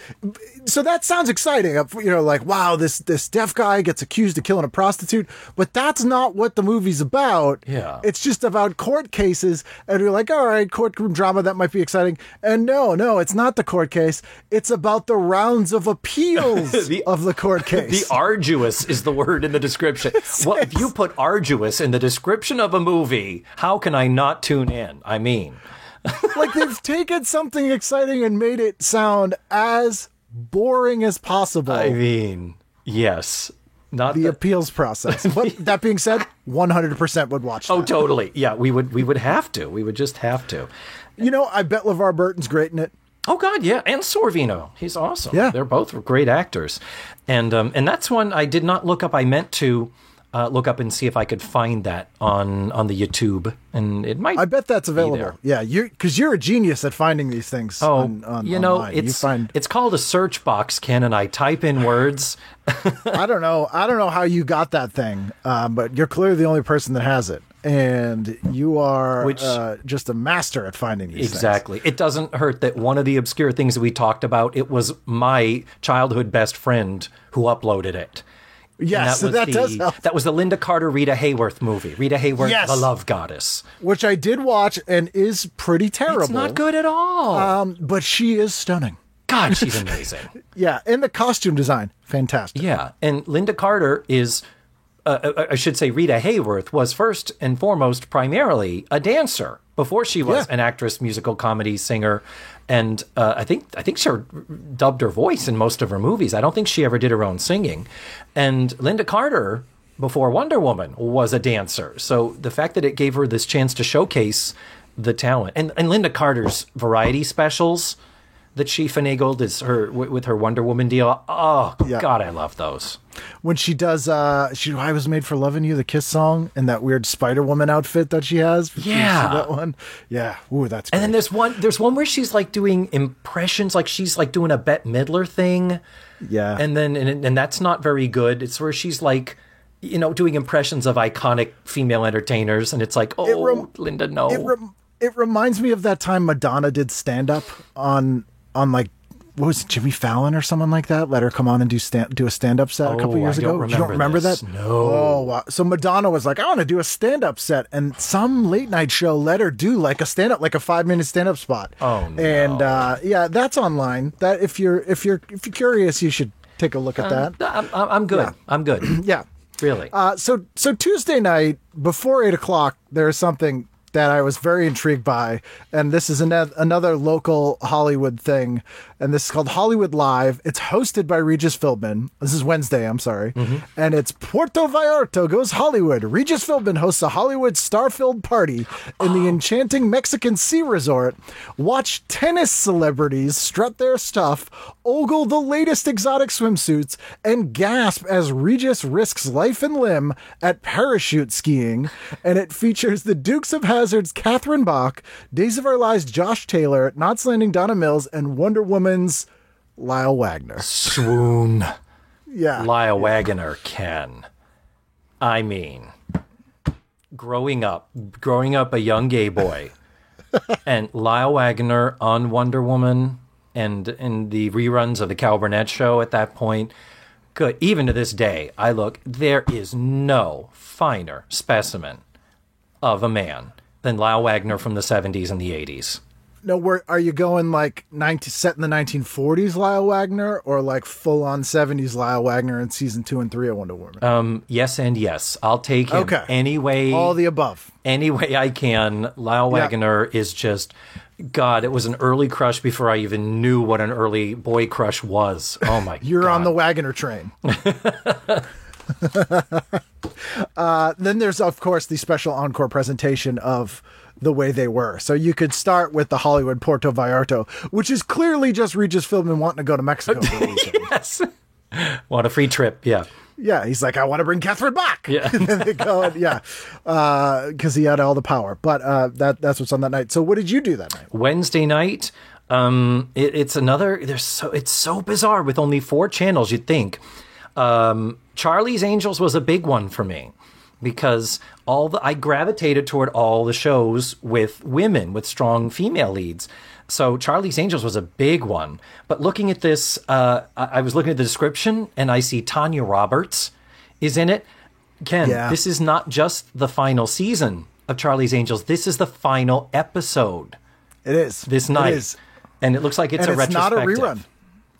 so that sounds exciting. Like, wow, this deaf guy gets accused of killing a prostitute, but that's not what the movie's about. Yeah. It's just about court cases. And you're like, all right, courtroom drama, that might be exciting. And no, it's not the court case. It's about the rounds of appeals of the court case. The arduous is the word in the description. Well, if you put arduous in the description of a movie, how can I not tune in? I mean, like they've taken something exciting and made it sound as boring as possible. I mean, yes, not the appeals process. But that being said, 100% would watch that. Oh, totally. Yeah, we would have to. We would just have to. I bet LeVar Burton's great in it. Oh God, yeah, and Sorvino, he's awesome. Yeah, they're both great actors, and that's one I did not look up. I meant to look up and see if I could find that on the YouTube, and it might. I bet that's available. There. Yeah, because you're a genius at finding these things. Oh, online. It's called a search box, Ken, and I type in words. I don't know how you got that thing, but you're clearly the only person that has it. and you are Which- just a master at finding these things. Exactly. It doesn't hurt that one of the obscure things that we talked about, it was my childhood best friend who uploaded it. And Yes, that does help. That was the Linda Carter Rita Hayworth movie. Rita Hayworth, Yes. the love goddess. Which I did watch and is pretty terrible. It's not good at all. But she is stunning. God, she's amazing. Yeah, and the costume design, fantastic. Yeah, and Linda Carter is, I should say, Rita Hayworth was first and foremost primarily a dancer before she was Yeah. an actress, musical comedy singer, and I think she dubbed her voice in most of her movies. I don't think she ever did her own singing. And Linda Carter, before Wonder Woman, was a dancer. So the fact that it gave her this chance to showcase the talent, and Linda Carter's variety specials that she finagled is her with her Wonder Woman deal. Oh Yeah. God, I love those. When she does I Was Made for Loving You, the Kiss song, and that weird Spider-Woman outfit that she has. You see Yeah. that one? Yeah. Ooh, that's great. And then there's one where she's like doing impressions, like she's like doing a Bette Midler thing. Yeah. And then and that's not very good. It's where she's like, doing impressions of iconic female entertainers, and it's like, oh, Linda, no. It reminds me of that time Madonna did stand-up on like, what was it, Jimmy Fallon or someone like that? Let her come on and do a stand-up set a couple years I ago. don't You don't remember this. that? No. Oh, wow. So Madonna was like, I want to do a stand-up set, and some late night show let her do like a stand-up, like a 5-minute stand-up spot. Oh, no. And yeah, that's online. That if you're curious, you should take a look at that. I'm good. Yeah. I'm good. Yeah. Really. So Tuesday night before 8:00, there is something that I was very intrigued by, and this is another local Hollywood thing, and this is called Hollywood Live. It's hosted by Regis Philbin. This is Wednesday, I'm sorry, and it's Puerto Vallarta goes Hollywood. Regis Philbin hosts a Hollywood star-filled party in the enchanting Mexican Sea Resort. Watch tennis celebrities strut their stuff, ogle the latest exotic swimsuits, and gasp as Regis risks life and limb at parachute skiing. And it features the Dukes of Hazzard's Catherine Bach, Days of Our Lives' Josh Taylor, Knots Landing Donna Mills, and Wonder Woman's Lyle Wagner. Swoon. Yeah. Lyle Wagner can. I mean, growing up a young gay boy, and Lyle Wagner on Wonder Woman and in the reruns of the Cal Burnett show at that point, good. Even to this day, there is no finer specimen of a man than Lyle Wagner from the 70s and the 80s. No, are you going like set in the 1940s Lyle Wagner, or like full on 70s Lyle Wagner in season 2 and 3 of Wonder Woman? Yes and yes. I'll take him any way. All the above. Any way I can. Lyle Wagner is just, God, it was an early crush before I even knew what an early boy crush was. Oh my God. You're on the Wagner train. Then there's, of course, the special encore presentation of The Way They Were. So you could start with the Hollywood Puerto Vallarta, which is clearly just Regis Philbin wanting to go to Mexico for a weekend. Yes. Want a free trip, yeah. Yeah, he's like, I want to bring Catherine back. Yeah. And then they go, and, because he had all the power. But that's what's on that night. So what did you do that night? Wednesday night, it's so bizarre with only 4 channels, you'd think. Charlie's Angels was a big one for me because I gravitated toward all the shows with women, with strong female leads. So Charlie's Angels was a big one. But looking at this, I was looking at the description and I see Tanya Roberts is in it. Ken, This is not just the final season of Charlie's Angels. This is the final episode. It is. This night. It is. And it looks like it's a retrospective. Not a rerun.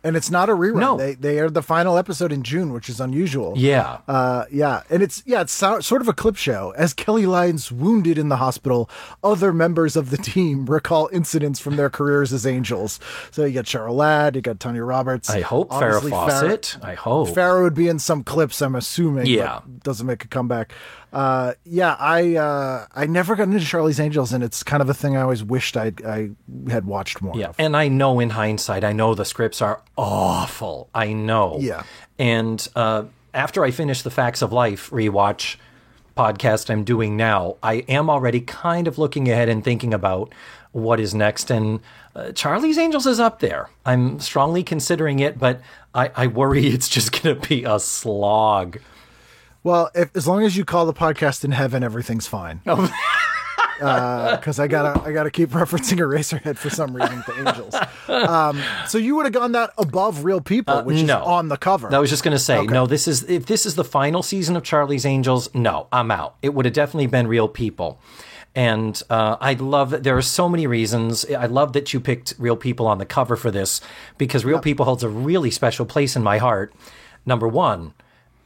And it's not a rerun. No. They aired the final episode in June, which is unusual. Yeah. And it's sort of a clip show. As Kelly lies wounded in the hospital, other members of the team recall incidents from their careers as angels. So you got Cheryl Ladd, you got Tanya Roberts. I hope Obviously, Farrah Fawcett. I hope. Farrah would be in some clips, I'm assuming. Yeah. But doesn't make a comeback. I never got into Charlie's Angels, and it's kind of a thing I always wished I had watched more Yeah, of. and I know in hindsight, I know the scripts are awful. I know. Yeah. And after I finish the Facts of Life rewatch podcast I'm doing now, I am already kind of looking ahead and thinking about what is next. And Charlie's Angels is up there. I'm strongly considering it, but I worry it's just going to be a slog. Well, as long as you call the podcast in heaven, everything's fine. Because I gotta keep referencing Eraserhead for some reason with the Angels. So you would have gone that above Real People, which is on the cover. I was just going to say, Okay. no, if this is the final season of Charlie's Angels, no, I'm out. It would have definitely been Real People. And I love that there are so many reasons. I love that you picked Real People on the cover for this, because Real People holds a really special place in my heart. Number one,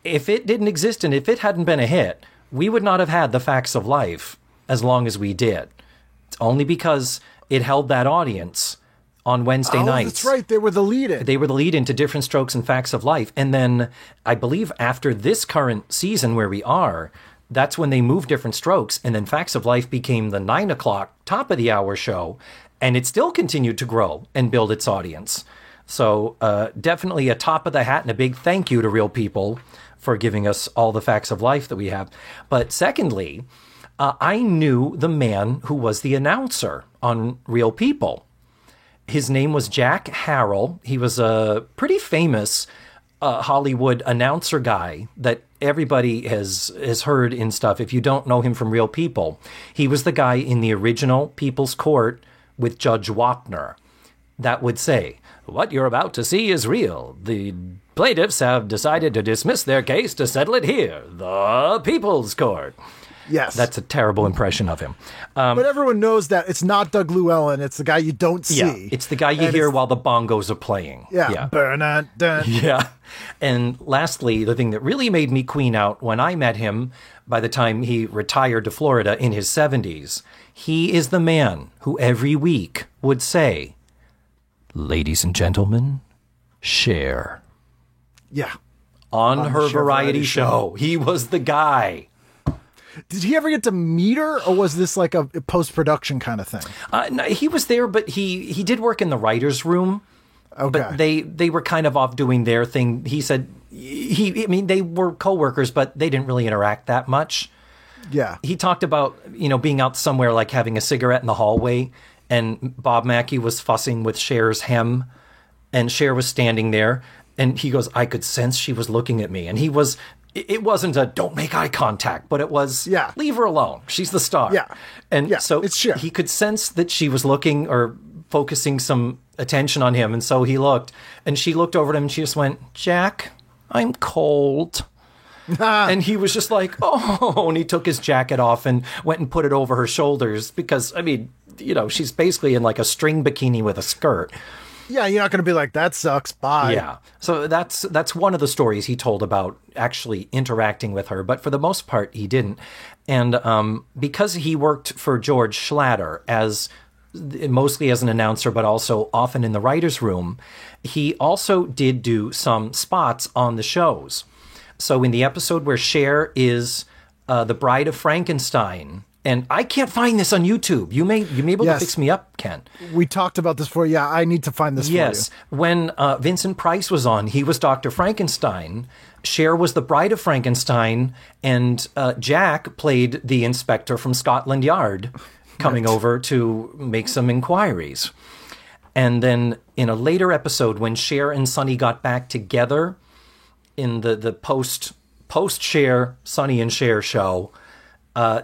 if it didn't exist and if it hadn't been a hit, we would not have had the Facts of Life as long as we did. It's only because it held that audience on Wednesday nights. That's right. They were the lead-in. They were the lead into Different Strokes and Facts of Life. And then I believe after this current season where we are, that's when they moved Different Strokes. And then Facts of Life became the 9 o'clock top of the hour show. And it still continued to grow and build its audience. So definitely a top of the hat and a big thank you to Real People for giving us all the Facts of Life that we have. But secondly, I knew the man who was the announcer on Real People. His name was Jack Harrell. He was a pretty famous Hollywood announcer guy that everybody has heard in stuff. If you don't know him from Real People, he was the guy in the original People's Court with Judge Wapner that would say, "What you're about to see is real. The plaintiffs have decided to dismiss their case to settle it here, the People's Court." Yes. That's a terrible impression of him. But everyone knows that it's not Doug Llewellyn. It's the guy you don't see. Yeah, it's the guy you And hear it's- while the bongos are playing. Yeah. Burn. Yeah. And lastly, the thing that really made me queen out when I met him by the time he retired to Florida in his 70s, he is the man who every week would say, "Ladies and gentlemen, Cher." Yeah. On her Cher variety show. He was the guy. Did he ever get to meet her, or was this like a post-production kind of thing? No, he was there, but he did work in the writer's room. Okay. But they were kind of off doing their thing. He said they were coworkers, but they didn't really interact that much. Yeah. He talked about, being out somewhere like having a cigarette in the hallway, and Bob Mackie was fussing with Cher's hem, and Cher was standing there, and he goes, "I could sense she was looking at me." And it wasn't a "don't make eye contact," but it was, Yeah. "Leave her alone. She's the star." Yeah. And Yeah, so it's Cher. he could sense that she was looking or focusing some attention on him. And so he looked, and she looked over at him and she just went, "Jack, I'm cold." And he was just like, "Oh," and he took his jacket off and went and put it over her shoulders because, she's basically in like a string bikini with a skirt. Yeah, you're not going to be like, "That sucks, bye." Yeah. So that's one of the stories he told about actually interacting with her. But for the most part, he didn't. And because he worked for George Schlatter mostly as an announcer, but also often in the writer's room, he also did do some spots on the shows. So in the episode where Cher is the bride of Frankenstein, and I can't find this on YouTube. You may be able to Yes. fix me up, Ken. We talked about this before. Yeah, I need to find this Yes. for When Vincent Price was on, he was Dr. Frankenstein. Cher was the bride of Frankenstein, and Jack played the inspector from Scotland Yard coming over to make some inquiries. And then in a later episode, when Cher and Sonny got back together in the post-Cher, Sonny and Cher show,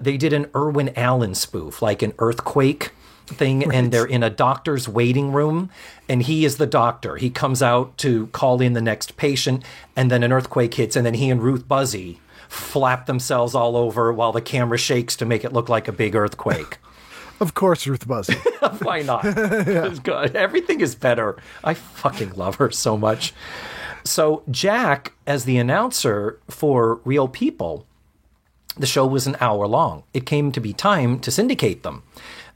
they did an Irwin Allen spoof, like an earthquake thing, and they're in a doctor's waiting room, and he is the doctor. He comes out to call in the next patient, and then an earthquake hits, and then he and Ruth Buzzy flap themselves all over while the camera shakes to make it look like a big earthquake. Of course, Ruth Buzzy. Why not? It's good. Everything is better. I fucking love her so much. So Jack, as the announcer for Real People, the show was an hour long. It came to be time to syndicate them.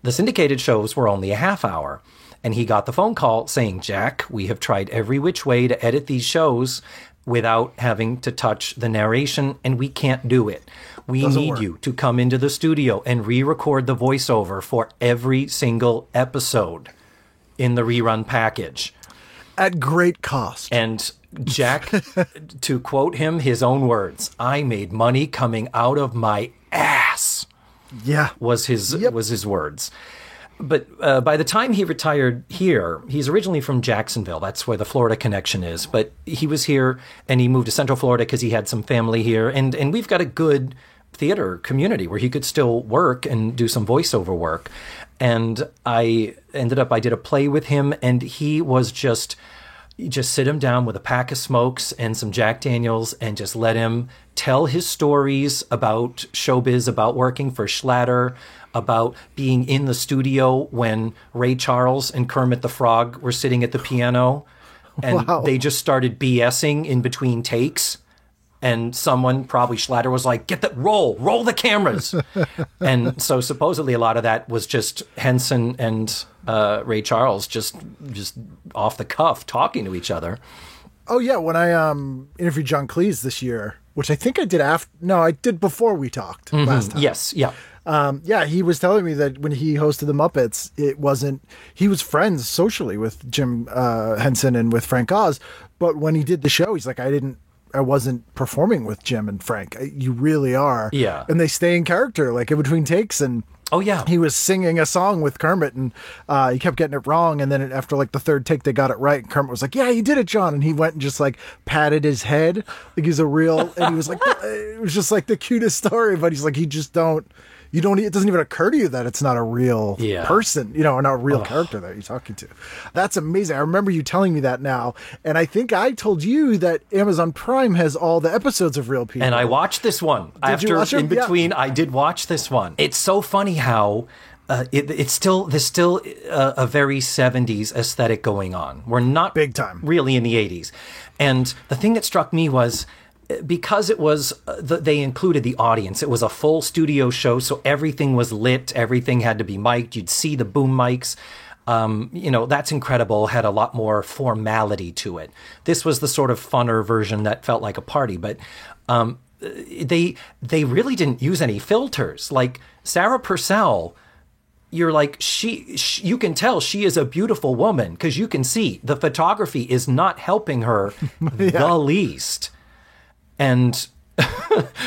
The syndicated shows were only a half hour. And he got the phone call saying, "Jack, we have tried every which way to edit these shows without having to touch the narration, and we can't do it. We need you to come into the studio and re-record the voiceover for every single episode in the rerun package." At great cost. And Jack, to quote him, his own words, "I made money coming out of my ass," Yeah. was his words. But by the time he retired here, he's originally from Jacksonville. That's where the Florida connection is. But he was here, and he moved to Central Florida because he had some family here. And we've got a good theater community where he could still work and do some voiceover work. And I did a play with him, and he was just sit him down with a pack of smokes and some Jack Daniels and just let him tell his stories about showbiz, about working for Schlatter, about being in the studio when Ray Charles and Kermit the Frog were sitting at the piano, and they just started BSing in between takes. And someone, probably Schlatter, was like, roll the cameras. And so supposedly a lot of that was just Henson and Ray Charles just off the cuff talking to each other. Oh, yeah. When I interviewed John Cleese this year, which I think I did I did before we talked last time. Yes, yeah. He was telling me that when he hosted the Muppets, he was friends socially with Jim Henson and with Frank Oz. But when he did the show, he's like, I wasn't performing with Jim and Frank. You really are. Yeah. And they stay in character, like in between takes. And oh, yeah. He was singing a song with Kermit, and he kept getting it wrong. And then after like the third take, they got it right. And Kermit was like, "Yeah, you did it, John." And he went and just like patted his head like he's a real. And he was like, it was just like the cutest story. But he's like, it doesn't even occur to you that it's not a real person, or not a real character that you're talking to. That's amazing. I remember you telling me that now. And I think I told you that Amazon Prime has all the episodes of Real People. And I watched this one. In between, I did watch this one. It's so funny how there's still a very 70s aesthetic going on. We're not big time really in the 80s. And the thing that struck me was, because it was, they included the audience. It was a full studio show, so everything was lit. Everything had to be mic'd. You'd see the boom mics. That's Incredible had a lot more formality to it. This was the sort of funner version that felt like a party, but they really didn't use any filters. Like Sarah Purcell, you're like, you can tell she is a beautiful woman because you can see the photography is not helping her the least. And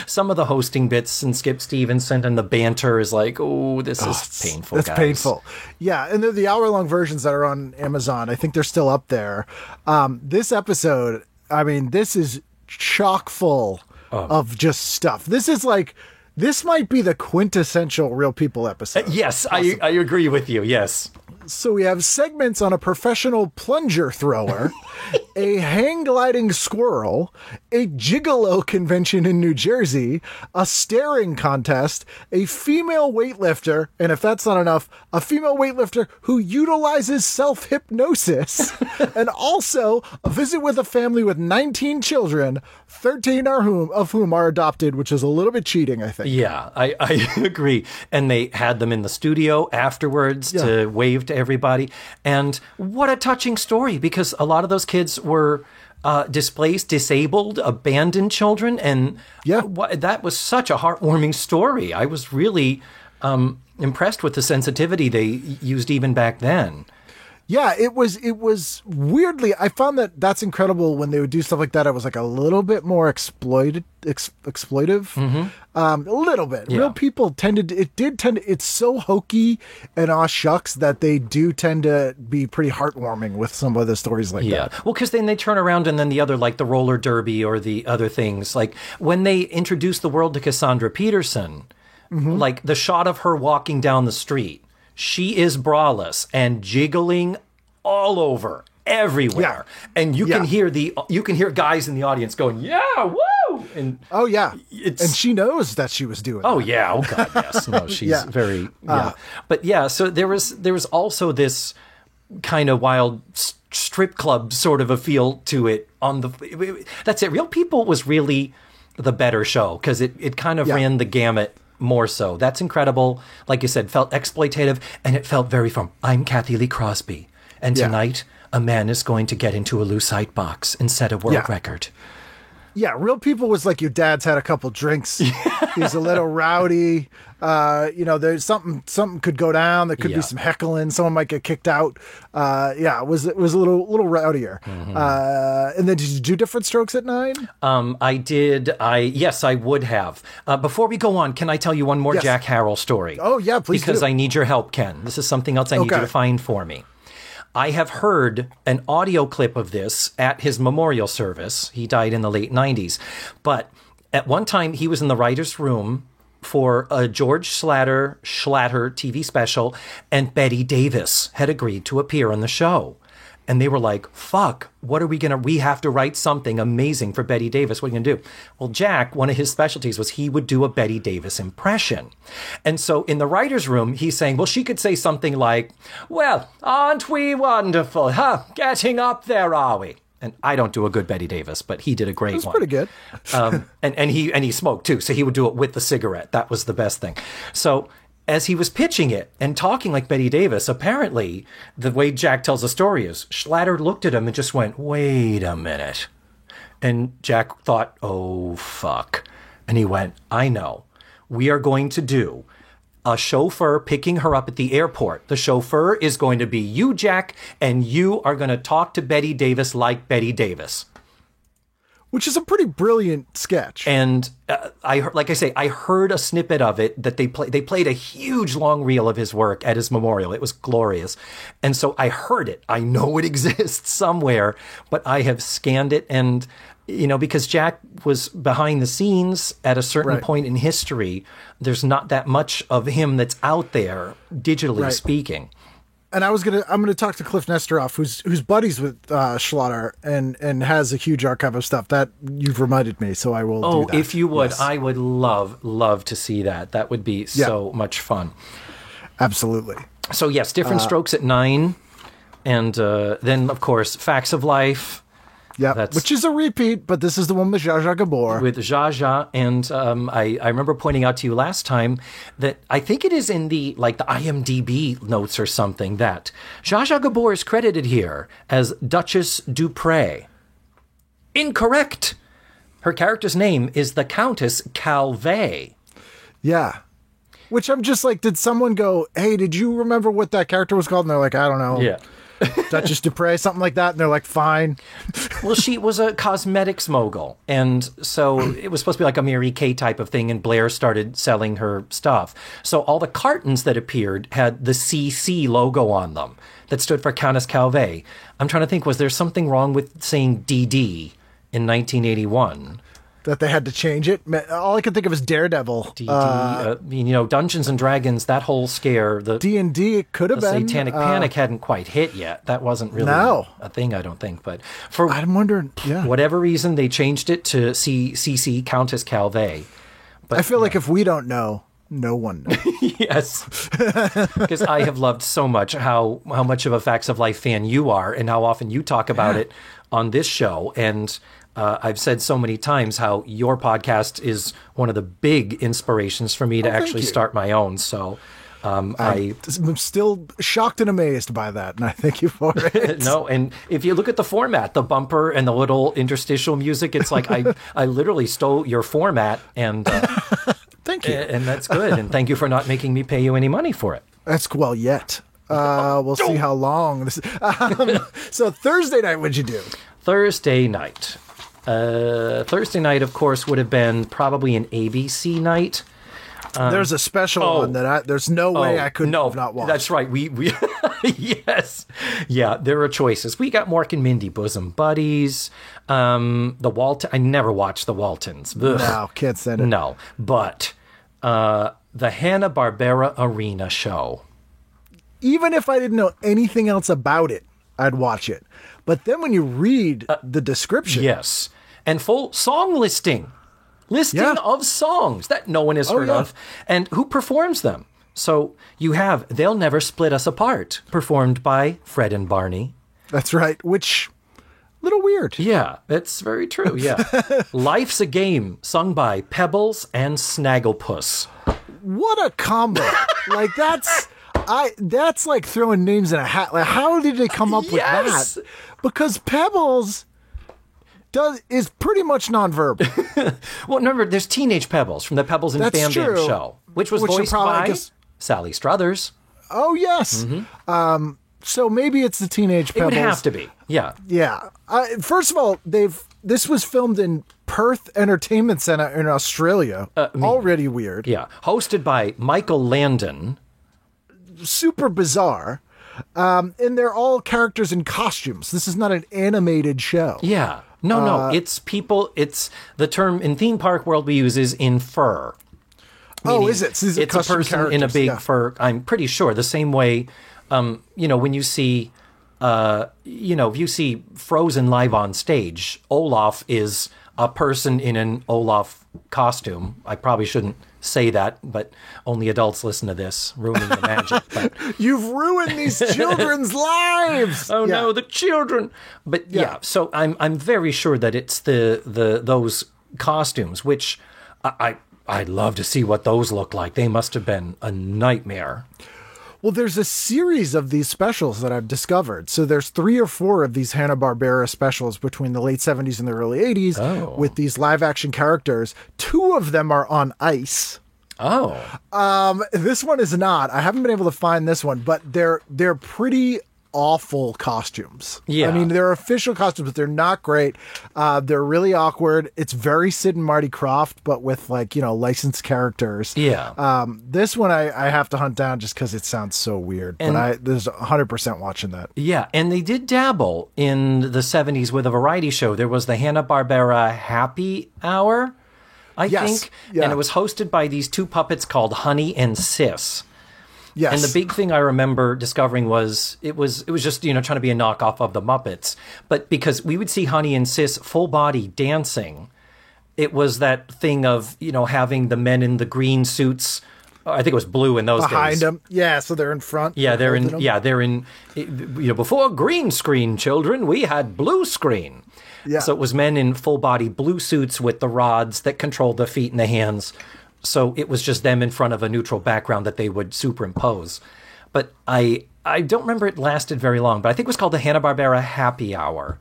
some of the hosting bits and Skip Stevenson and the banter is like, oh, this is painful, It's guys. painful. Yeah, and they're the hour-long versions that are on Amazon. I think they're still up there. This episode, this is chock full of just stuff. This might be the quintessential Real People episode. Yes, I agree with you, yes. So we have segments on a professional plunger thrower, a hang gliding squirrel, a gigolo convention in New Jersey, a staring contest, a female weightlifter, and if that's not enough, a female weightlifter who utilizes self-hypnosis, and also a visit with a family with 19 children, 13 of whom are adopted, which is a little bit cheating, I think. Yeah, I agree. And they had them in the studio afterwards to wave to everybody. And what a touching story, because a lot of those kids were displaced, disabled, abandoned children. And that was such a heartwarming story. I was really impressed with the sensitivity they used even back then. Yeah, it was weirdly, I found that's incredible when they would do stuff like that. It was like a little bit more exploitive, a little bit. Yeah. Real People it's so hokey and aw shucks that they do tend to be pretty heartwarming with some of the stories like that. Yeah, well, because then they turn around and then the other, like the roller derby or the other things, like when they introduced the world to Cassandra Peterson, like the shot of her walking down the street, she is braless and jiggling all over everywhere. Yeah. And you can hear guys in the audience going, "Yeah, woo!" And and she knows that she was doing that. Yeah. Oh god, yes. No, she's very But yeah, so there was also this kind of wild strip club sort of a feel to it that's it. Real People was really the better show because it kind of ran the gamut more so. That's Incredible. Like you said, felt exploitative, and it felt very from, I'm Kathy Lee Crosby, and tonight a man is going to get into a lucite box and set a world record. Yeah, Real People was like your dad's had a couple drinks. He's a little rowdy. There's something could go down. There could Yeah. be some heckling. Someone might get kicked out. It was a little rowdier. And then did you do Different Strokes at 9? I did. Yes, I would have. Before we go on, can I tell you one more Yes. Jack Harrell story? Oh, yeah, please Because do. I need your help, Ken. This is something else I need you Okay. to find for me. I have heard an audio clip of this at his memorial service. He died in the late 90s. But at one time, he was in the writer's room for a George Schlatter TV special, and Betty Davis had agreed to appear on the show. And they were like, fuck, we have to write something amazing for Betty Davis. What are you going to do? Well, Jack, one of his specialties was he would do a Betty Davis impression. And so in the writer's room, he's saying, well, she could say something like, well, aren't we wonderful, huh? Getting up there, are we? And I don't do a good Betty Davis, but he did a great It's one. pretty good. And he smoked too, so he would do it with the cigarette. That was the best thing. So as he was pitching it and talking like Betty Davis, apparently the way Jack tells the story is Schlatter looked at him and just went, "Wait a minute," and Jack thought, "Oh fuck," and he went, "I know. We are going to do a chauffeur picking her up at the airport. The chauffeur is going to be you, Jack, and you are going to talk to Betty Davis like Betty Davis." Which is a pretty brilliant sketch. And I heard a snippet of it that they played a huge long reel of his work at his memorial. It was glorious. And so I heard it. I know it exists somewhere, but I have scanned it. And, because Jack was behind the scenes at a certain Right. point in history, there's not that much of him that's out there, digitally Right. speaking. And I'm gonna talk to Cliff Nesteroff, who's buddies with Schlatter and has a huge archive of stuff that you've reminded me. So I will. do that. If you would, Yes. I would love to see that. That would be so much fun. Absolutely. So yes, Different Strokes at 9, and then of course Facts of Life Yeah, That's- which is a repeat, but this is the one with Zsa Zsa Gabor. with Zsa Zsa, and I remember pointing out to you last time that I think it is in the IMDb notes or something that Zsa Zsa Gabor is credited here as Duchess Dupre. Incorrect. Her character's name is the Countess Calvé. Yeah. Which I'm just like, did someone go, hey, did you remember what that character was called? And they're like, I don't know. Yeah. Duchess Dupre, something like that. And they're like, fine. Well, she was a cosmetics mogul, and so it was supposed to be like a Mary Kay type of thing, and Blair started selling her stuff. So all the cartons that appeared had the CC logo on them that stood for Countess Calvé. I'm trying to think, was there something wrong with saying DD in 1981? That they had to change it. All I can think of is Daredevil. DD, Dungeons and Dragons, that whole scare, the D&D, it could have the been. Satanic Panic hadn't quite hit yet. That wasn't really No. a thing, I don't think. But for I'm wondering, yeah. whatever reason, they changed it to CC Countess Calvé. I feel like if we don't know, no one knows. Yes, because I have loved so much how much of a Facts of Life fan you are, and how often you talk about it on this show. And I've said so many times how your podcast is one of the big inspirations for me to thank actually you. start my own. So I'm still shocked and amazed by that, and I thank you for it. No, and if you look at the format, the bumper and the little interstitial music, it's like I literally stole your format, and Thank you. and that's good. And thank you for not making me pay you any money for it. That's well yet. We'll see how long this. So Thursday night, what'd you do? Thursday night. Thursday night, of course, would have been probably an ABC night. There's a special one that there's no way I could have not watched. That's right. We yes, yeah. There are choices. We got Mork and Mindy, bosom buddies. The Walton. I never watched the Waltons. Ugh. No, can't send it. No, but the Hanna-Barbera Arena show. Even if I didn't know anything else about it, I'd watch it. But then when you read the description, Yes, and full song listing Yeah. of songs that no one has heard yeah. of, and who performs them. So you have "They'll Never Split Us Apart," performed by Fred and Barney. that's right. Which little weird. Yeah, that's very true. Yeah, "Life's a Game," sung by Pebbles and Snagglepuss. What a combo! Like that's like throwing names in a hat. Like, how did they come up with Yes. that? Because Pebbles is pretty much nonverbal. Well, remember, there's Teenage Pebbles from the Pebbles and That's Bam Bam true. show, which was Which are voiced probably, I by guess- Sally Struthers. Oh, yes. So maybe it's the Teenage It Pebbles. would have to be. Yeah. Yeah. First of all, this was filmed in Perth Entertainment Centre in Australia. Already weird. Yeah. Hosted by Michael Landon. Super bizarre. And they're all characters in costumes. This is not an animated show. Yeah. No. It's people. It's the term in theme park world we use is in fur. Oh, Meaning is it? So these are it's a custom person in a characters, big yeah. fur. I'm pretty sure the same way, when you see, if you see Frozen live on stage, Olaf is a person in an Olaf costume. I probably shouldn't say that, but only adults listen to this, ruining the magic. But You've ruined these children's lives. oh Yeah. no, the children! But yeah, so I'm very sure that it's those costumes, which I'd love to see what those look like. They must have been a nightmare. Well, there's a series of these specials that I've discovered. So there's 3 or 4 of these Hanna-Barbera specials between the late 70s and the early 80s with these live-action characters. 2 of them are on ice. Oh, This one is not. I haven't been able to find this one, but they're pretty awful costumes. Yeah. I mean, they're official costumes, but they're not great. They're really awkward. It's very Sid and Marty Krofft, but with licensed characters. yeah. This one I have to hunt down just because it sounds so weird. But there's 100% watching that. Yeah, and they did dabble in the 70s with a variety show. There was the Hanna-Barbera Happy Hour, I Yes, think. yeah. And it was hosted by these 2 puppets called Honey and Sis. Yes. And the big thing I remember discovering was it was just, trying to be a knockoff of the Muppets. But because we would see Honey and Sis full body dancing, it was that thing of, having the men in the green suits. I think it was blue in those behind days. them. Yeah, so they're in front. Yeah, they're holding in. them. Yeah, they're in. Before green screen, children, we had blue screen. Yeah. So it was men in full body blue suits with the rods that controlled the feet and the hands. So it was just them in front of a neutral background that they would superimpose. But I don't remember it lasted very long. But I think it was called the Hanna-Barbera Happy Hour.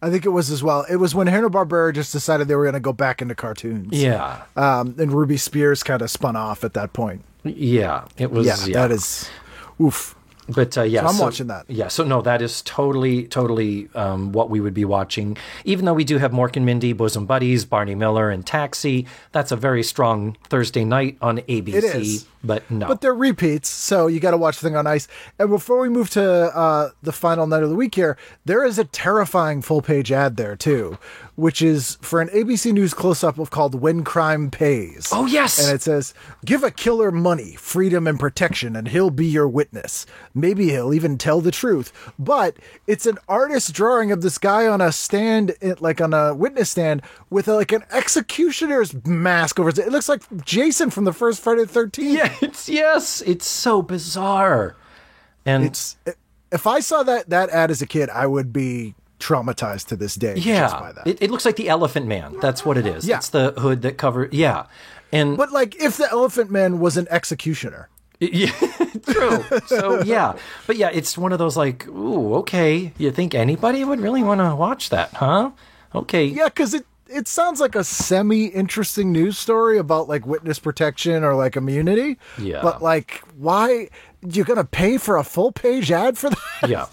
I think it was as well. It was when Hanna-Barbera just decided they were going to go back into cartoons. Yeah, And Ruby Spears kind of spun off at that point. yeah, it was. Yeah, that is, oof. But yeah, So I'm watching that. Yeah, so no, that is totally what we would be watching. Even though we do have Mork and Mindy, Bosom Buddies, Barney Miller, and Taxi, that's a very strong Thursday night on ABC. It is. But no. But they're repeats, so you got to watch Thing on Ice. And before we move to the final night of the week here, there is a terrifying full-page ad there, too, which is for an ABC News close-up of called When Crime Pays. Oh, yes! And it says, give a killer money, freedom, and protection, and he'll be your witness. Maybe he'll even tell the truth. But it's an artist drawing of this guy on a stand, like on a witness stand, with an executioner's mask over his. It looks like Jason from the first Friday the 13th. Yeah, it's so bizarre. And If I saw that ad as a kid, I would be traumatized to this day. Just by that. it looks like the Elephant Man. That's what it is. Yeah. It's the hood that covers. Yeah, and But like, if the Elephant Man was an executioner. yeah, true. So yeah, but yeah, it's one of those like, ooh, okay. You think anybody would really want to watch that, huh? Okay. Yeah, because it sounds like a semi-interesting news story about like witness protection or like immunity. Yeah. But like, why you're gonna pay for a full-page ad for that? Yeah.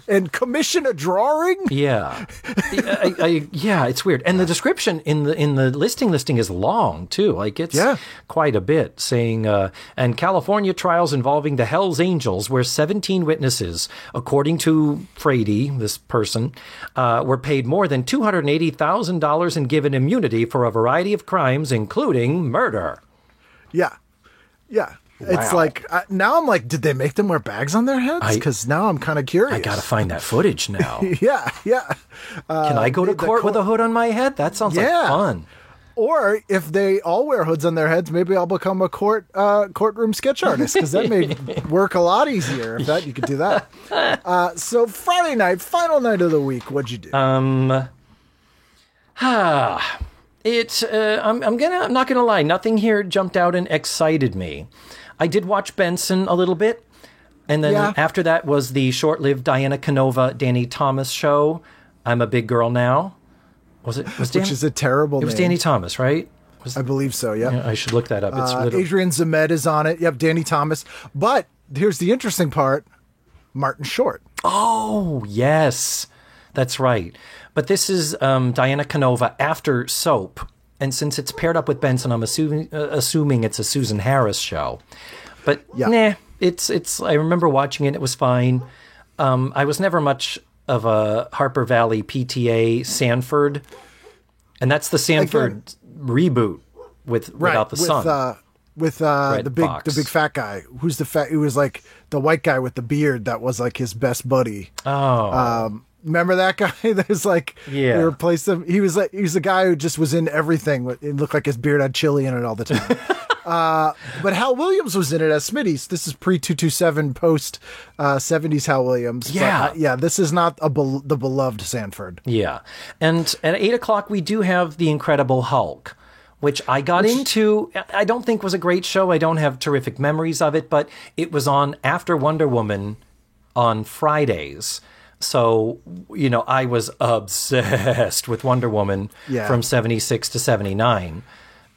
And commission a drawing? Yeah, yeah, it's weird, and the description in the listing is long too. Like it's quite a bit, saying and California trials involving the Hells Angels, where 17 witnesses, according to Frady, this person, were paid more than $280,000 and given immunity for a variety of crimes, including murder. Yeah. Yeah. It's Wow. like, now I'm like, did they make them wear bags on their heads? Because now I'm kind of curious. I gotta find that footage now. Yeah, yeah. Can I go to court with a hood on my head? That sounds like fun. Or if they all wear hoods on their heads, maybe I'll become a courtroom sketch artist, because that may work a lot easier if that you could do that. So Friday night, final night of the week, what'd you do? It's I'm not gonna lie, nothing here jumped out and excited me. I did watch Benson a little bit, and then after that was the short-lived Diana Canova, Danny Thomas show, I'm a Big Girl Now. Was it? Was which is a terrible It was name. Danny Thomas, right? I believe so, yeah. Yeah, I should look that up. It's Adrian Zemed is on it. Yep, Danny Thomas. But here's the interesting part. Martin Short. Oh, yes. That's right. But this is Diana Canova after Soap. And since it's paired up with Benson, I'm assuming it's a Susan Harris show. But nah, it's. I remember watching it. It was fine. I was never much of a Harper Valley PTA Sanford. And that's the Sanford reboot without the son. With Red the big Fox. the big fat guy. Who's the fat? Who was like the white guy with the beard that was like his best buddy. Oh. Remember that guy? There's like Yeah. they replaced him. He was the guy who just was in everything. It looked like his beard had chili in it all the time. But Hal Williams was in it as Smitty's. This is pre 227, post 70s Hal Williams. Yeah. But, yeah. This is not the beloved Sanford. Yeah. And at 8 o'clock, we do have The Incredible Hulk, which I got into. I don't think was a great show. I don't have terrific memories of it, but it was on after Wonder Woman on Fridays. So, I was obsessed with Wonder Woman from 76 to 79.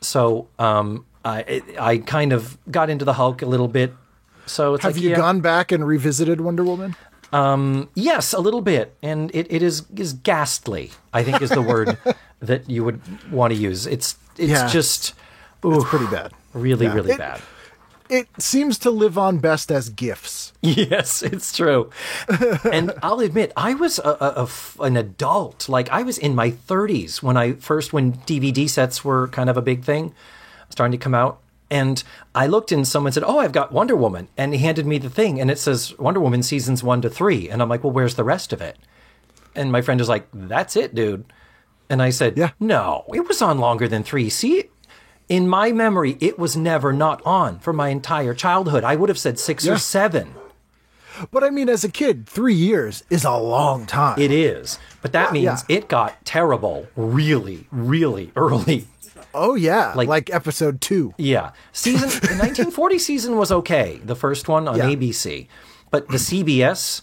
So I kind of got into the Hulk a little bit. So it's Have you gone back and revisited Wonder Woman? Yes, a little bit. And it is ghastly, I think is the word that you would want to use. It's just It's pretty bad. Really, really bad. It seems to live on best as GIFs. Yes, it's true. And I'll admit, I was an adult. Like, I was in my 30s when DVD sets were kind of a big thing, starting to come out. And I looked and someone said, "Oh, I've got Wonder Woman." And he handed me the thing, and it says Wonder Woman seasons 1 to 3. And I'm like, well, where's the rest of it? And my friend was like, "That's it, dude." And I said, "No, it was on longer than 3. See, in my memory, it was never not on for my entire childhood. I would have said 6 or 7. But I mean, as a kid, 3 years is a long time. It is. But that means it got terrible really, really early. Oh, yeah. Like episode 2. Yeah. The 1940 season was okay. The first one on ABC. But the CBS,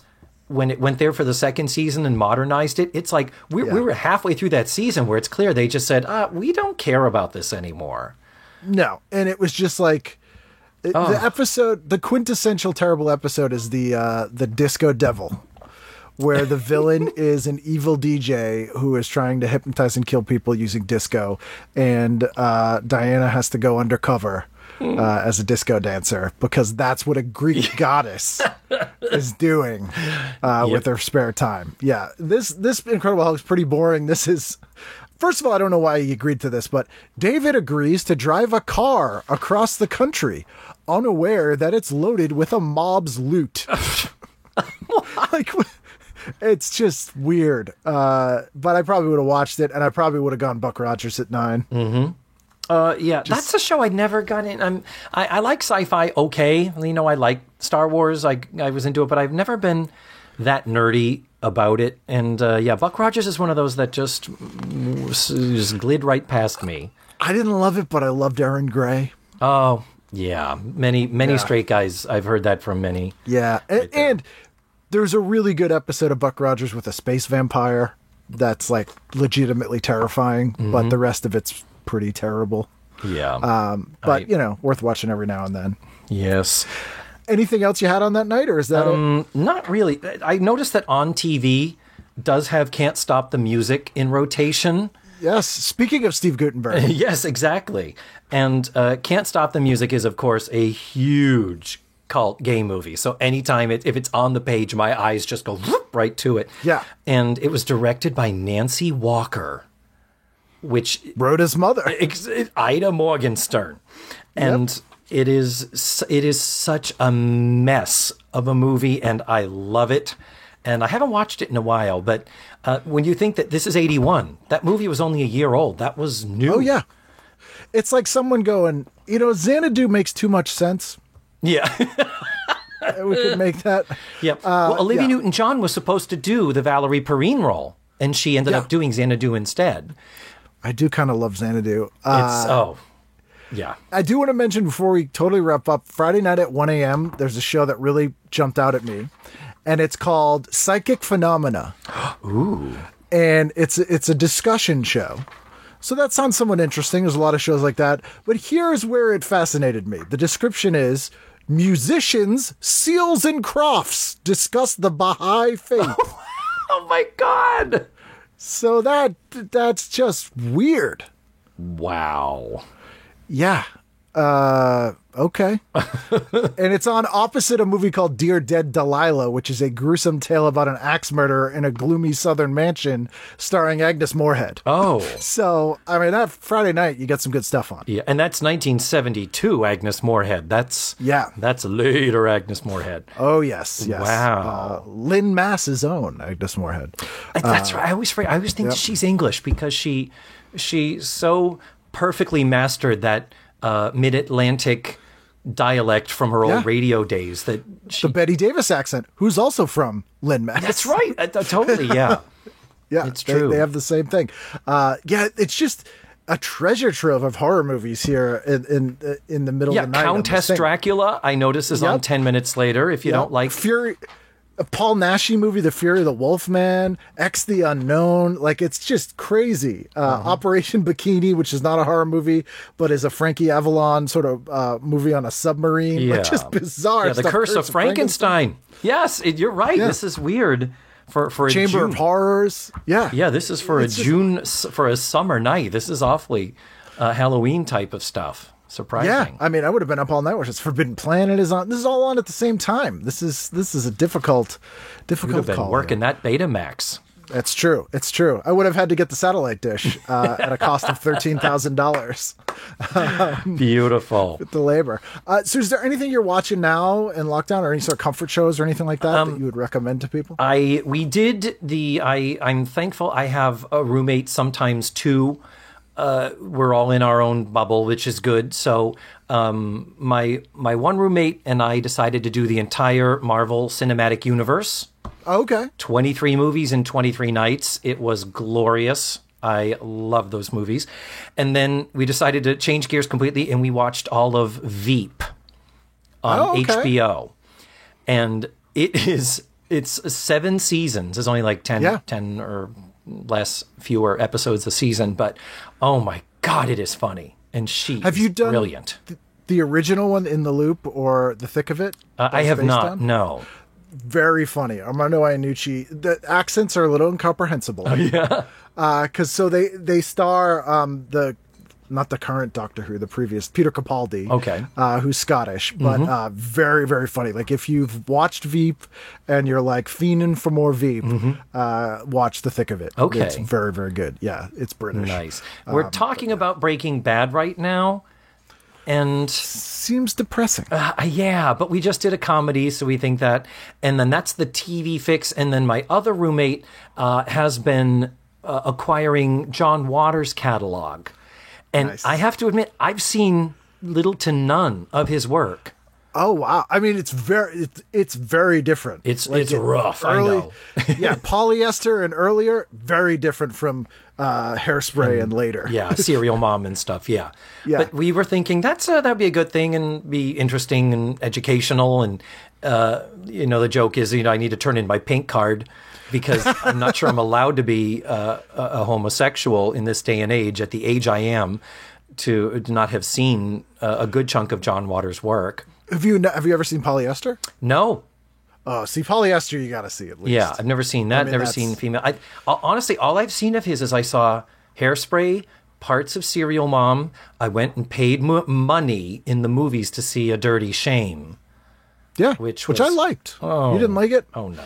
when it went there for the second season and modernized it, it's like we were halfway through that season where it's clear they just said, we don't care about this anymore. No. And it was just like the episode, the quintessential terrible episode is the Disco Devil, where the villain is an evil DJ who is trying to hypnotize and kill people using disco. And Diana has to go undercover as a disco dancer because that's what a Greek goddess is doing with her spare time. Yeah, this Incredible Hulk is pretty boring. This is, first of all, I don't know why he agreed to this, but David agrees to drive a car across the country, unaware that it's loaded with a mob's loot. Like, it's just weird. But I probably would have watched it, and I probably would have gone Buck Rogers at 9. Mm-hmm. That's a show I never got in. I like sci-fi, okay. I like Star Wars. I was into it, but I've never been that nerdy about it. And Buck Rogers is one of those that just glid right past me. I didn't love it, but I loved Aaron Gray. Oh, yeah. Many straight guys. I've heard that from many. Yeah. And there's a really good episode of Buck Rogers with a space vampire that's like legitimately terrifying, but the rest of it's pretty terrible. Yeah. But worth watching every now and then. Yes. Anything else you had on that night, or is that it? Not really. I noticed that On TV does have Can't Stop the Music in rotation. Yes. Speaking of Steve Guttenberg. Yes, exactly. And Can't Stop the Music is, of course, a huge cult gay movie. So anytime if it's on the page, my eyes just go right to it. Yeah. And it was directed by Nancy Walker, which Rhoda's mother, Ida Morgenstern. And it is such a mess of a movie, and I love it. And I haven't watched it in a while, but when you think that this is 81, that movie was only a year old. That was new. Oh, yeah. It's like someone going, Xanadu makes too much sense. Yeah. We could make that. Yep. Well, Olivia Newton-John was supposed to do the Valerie Perrine role, and she ended up doing Xanadu instead. I do kind of love Xanadu. Yeah. I do want to mention before we totally wrap up, Friday night at 1 a.m., there's a show that really jumped out at me, and it's called Psychic Phenomena. Ooh. and it's a discussion show. So that sounds somewhat interesting. There's a lot of shows like that. But here's where it fascinated me. The description is, musicians, Seals and Crofts discuss the Baha'i faith. Oh my God. So that's just weird. Wow. Yeah. Okay. And it's on opposite a movie called Dear Dead Delilah, which is a gruesome tale about an axe murderer in a gloomy southern mansion starring Agnes Moorehead. Oh. So, I mean, that Friday night, you got some good stuff on. Yeah, and that's 1972 Agnes Moorehead. That's later Agnes Moorehead. Oh, yes. Wow. Lynn Mass's own Agnes Moorehead. That's right. I always think she's English because she so perfectly mastered that mid-Atlantic dialect from her old radio days that the Betty Davis accent, who's also from Lynn Mass. That's right. Totally, yeah. Yeah, it's true. They have the same thing. It's just a treasure trove of horror movies here in the middle of the night. Countess Dracula, I notice, is on 10 minutes later. If you don't like Fury, a Paul Naschy movie, The Fury of the Wolfman, X the Unknown, like it's just crazy. Operation Bikini, which is not a horror movie, but is a Frankie Avalon sort of movie on a submarine. Like just bizarre. Yeah, The Curse of Frankenstein. Yes, you're right. Yeah. This is weird for a Chamber of Horrors. Yeah, yeah. This is for for a summer night. This is awfully Halloween type of stuff. Surprising. Yeah, I mean, I would have been up all night. Which is Forbidden Planet is on. This is all on at the same time. This is a difficult You'd have been call. Working that Betamax. It's true. It's true. I would have had to get the satellite dish at a cost of $13,000. Beautiful. With the labor. So, is there anything you're watching now in lockdown, or any sort of comfort shows or anything like that that you would recommend to people? I'm thankful. I have a roommate, sometimes two. We're all in our own bubble, which is good. So my one roommate and I decided to do the entire Marvel Cinematic Universe. Okay. 23 movies in 23 nights. It was glorious. I love those movies. And then we decided to change gears completely, and we watched all of Veep on HBO. And it's 7 seasons. There's only like 10 or fewer episodes a season, but oh my God, it is funny. And have you done brilliant. The original one, In the Loop, or The Thick of It? I have not. No. Very funny. Armando Iannucci. The accents are a little incomprehensible. Oh, yeah. Because they star not the current Doctor Who, the previous Peter Capaldi. Okay. Who's Scottish, but very, very funny. Like if you've watched Veep and you're like fiending for more Veep, watch The Thick of It. Okay. It's very, very good. Yeah, it's British. Nice. We're talking about Breaking Bad right now, and seems depressing. Yeah, but we just did a comedy, so we think that, and then that's the TV fix. And then my other roommate has been acquiring John Waters' catalog. And nice. I have to admit, I've seen little to none of his work. Oh wow! I mean, it's very different. It's rough. I know. Yeah, Polyester and earlier, very different from Hairspray and later. Yeah, Serial Mom and stuff. Yeah. But we were thinking that'd be a good thing and be interesting and educational. And the joke is, I need to turn in my pink card, because I'm not sure I'm allowed to be a homosexual in this day and age, at the age I am, to not have seen a good chunk of John Waters' work. Have you ever seen Polyester? No. Oh, see, Polyester, you got to see at least. Yeah, I've never seen that. Never seen female. Honestly, all I've seen of his is I saw Hairspray, parts of Serial Mom. I went and paid money in the movies to see A Dirty Shame. Yeah, which I liked. Oh, you didn't like it? Oh no,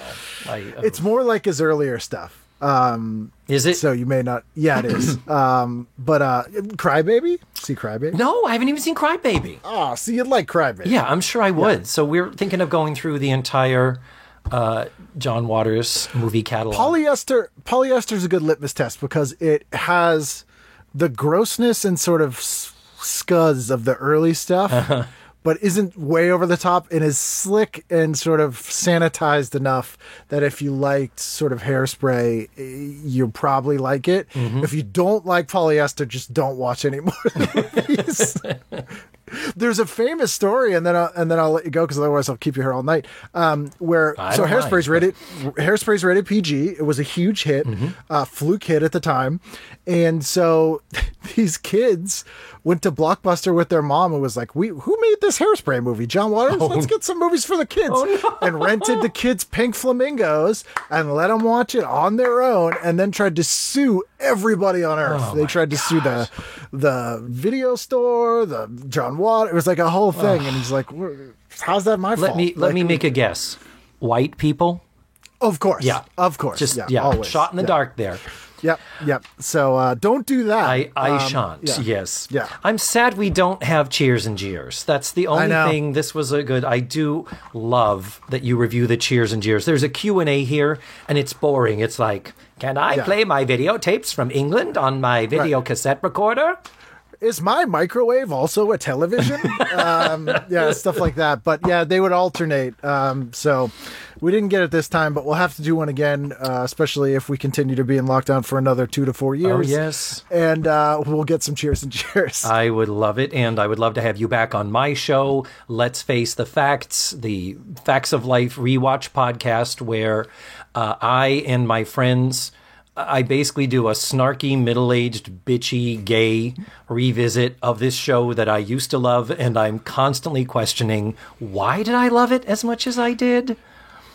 it's more like his earlier stuff. Is it? So you may not. Yeah, it is. But Crybaby? See Crybaby? No, I haven't even seen Crybaby. Oh, so you'd like Crybaby? Yeah, I'm sure I would. Yeah. So we're thinking of going through the entire John Waters movie catalog. Polyester's a good litmus test because it has the grossness and sort of scuzz of the early stuff. But isn't way over the top and is slick and sort of sanitized enough that if you liked sort of Hairspray, you'll probably like it. If you don't like Polyester, just don't watch any more movies. There's a famous story, and then I'll let you go because otherwise I'll keep you here all night. Where Hairspray's rated PG. It was a huge hit, fluke hit at the time, and so these kids went to Blockbuster with their mom and was like, who made this Hairspray movie? John Waters? Let's get some movies for the kids. And rented the kids Pink Flamingos and let them watch it on their own, and then tried to sue everybody on earth. They tried to sue the video store, the John Waters. It was like a whole thing. And he's like, how's that my fault? Let me make a guess. White people? Of course. Yeah. Of course. Just, always. shot in the dark there. Yep. So don't do that. I shan't. Yes. Yeah. I'm sad we don't have Cheers and Jeers. That's the only thing. This was a good. I do love that you review the Cheers and Jeers. There's a Q&A here, and it's boring. It's like, can I play my videotapes from England on my video cassette recorder? Is my microwave also a television? Stuff like that. But yeah, they would alternate. So we didn't get it this time, but we'll have to do one again, especially if we continue to be in lockdown for another 2 to 4 years. Oh, yes. And we'll get some Cheers and Cheers. I would love it. And I would love to have you back on my show, Let's Face the Facts, the Facts of Life rewatch podcast, where I and my friends... I basically do a snarky, middle-aged, bitchy, gay revisit of this show that I used to love, and I'm constantly questioning, why did I love it as much as I did?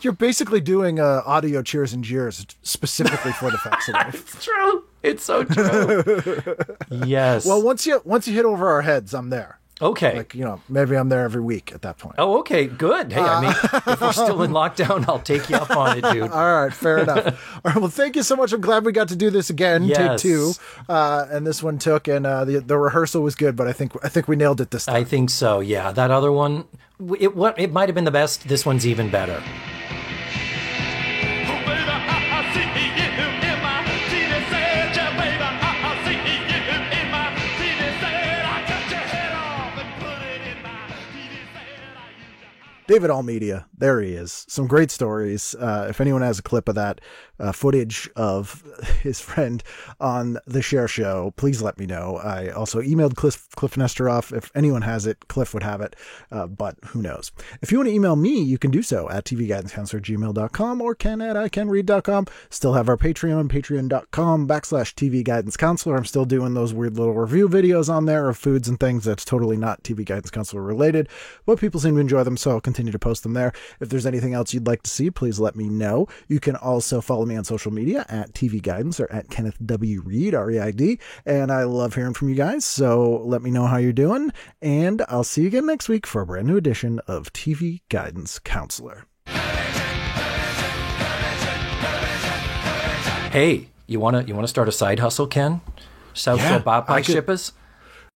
You're basically doing audio Cheers and Jeers specifically for the Facts of Life. It's true. It's so true. Yes. Well, once you hit over our heads, I'm there. Okay. Like, maybe I'm there every week at that point. Oh, okay. Good. Hey, I mean, if we're still in lockdown, I'll take you up on it, dude. All right. Fair enough. All right. Well, thank you so much. I'm glad we got to do this again. Yes. Take 2. And this one took, and the rehearsal was good, but I think we nailed it this time. I think so. Yeah. That other one, it might have been the best. This one's even better. David Almeida, there he is. Some great stories. If anyone has a clip of that footage of his friend on the Cher Show, please let me know. I also emailed Cliff Nesteroff. If anyone has it, Cliff would have it, but who knows. If you want to email me, you can do so at tvguidancecounselor@gmail.com or ken@icanread.com. Still have our Patreon, patreon.com/tvguidancecounselor. I'm still doing those weird little review videos on there of foods and things that's totally not TV Guidance Counselor related, but people seem to enjoy them, so I'll continue to post them there. If there's anything else you'd like to see, please let me know. You can also follow me on social media at TV Guidance or at Kenneth W. Reed, R-E-I-D. And I love hearing from you guys, so let me know how you're doing. And I'll see you again next week for a brand new edition of TV Guidance Counselor. Hey, you wanna start a side hustle, Ken? South Shore Popeye shippers?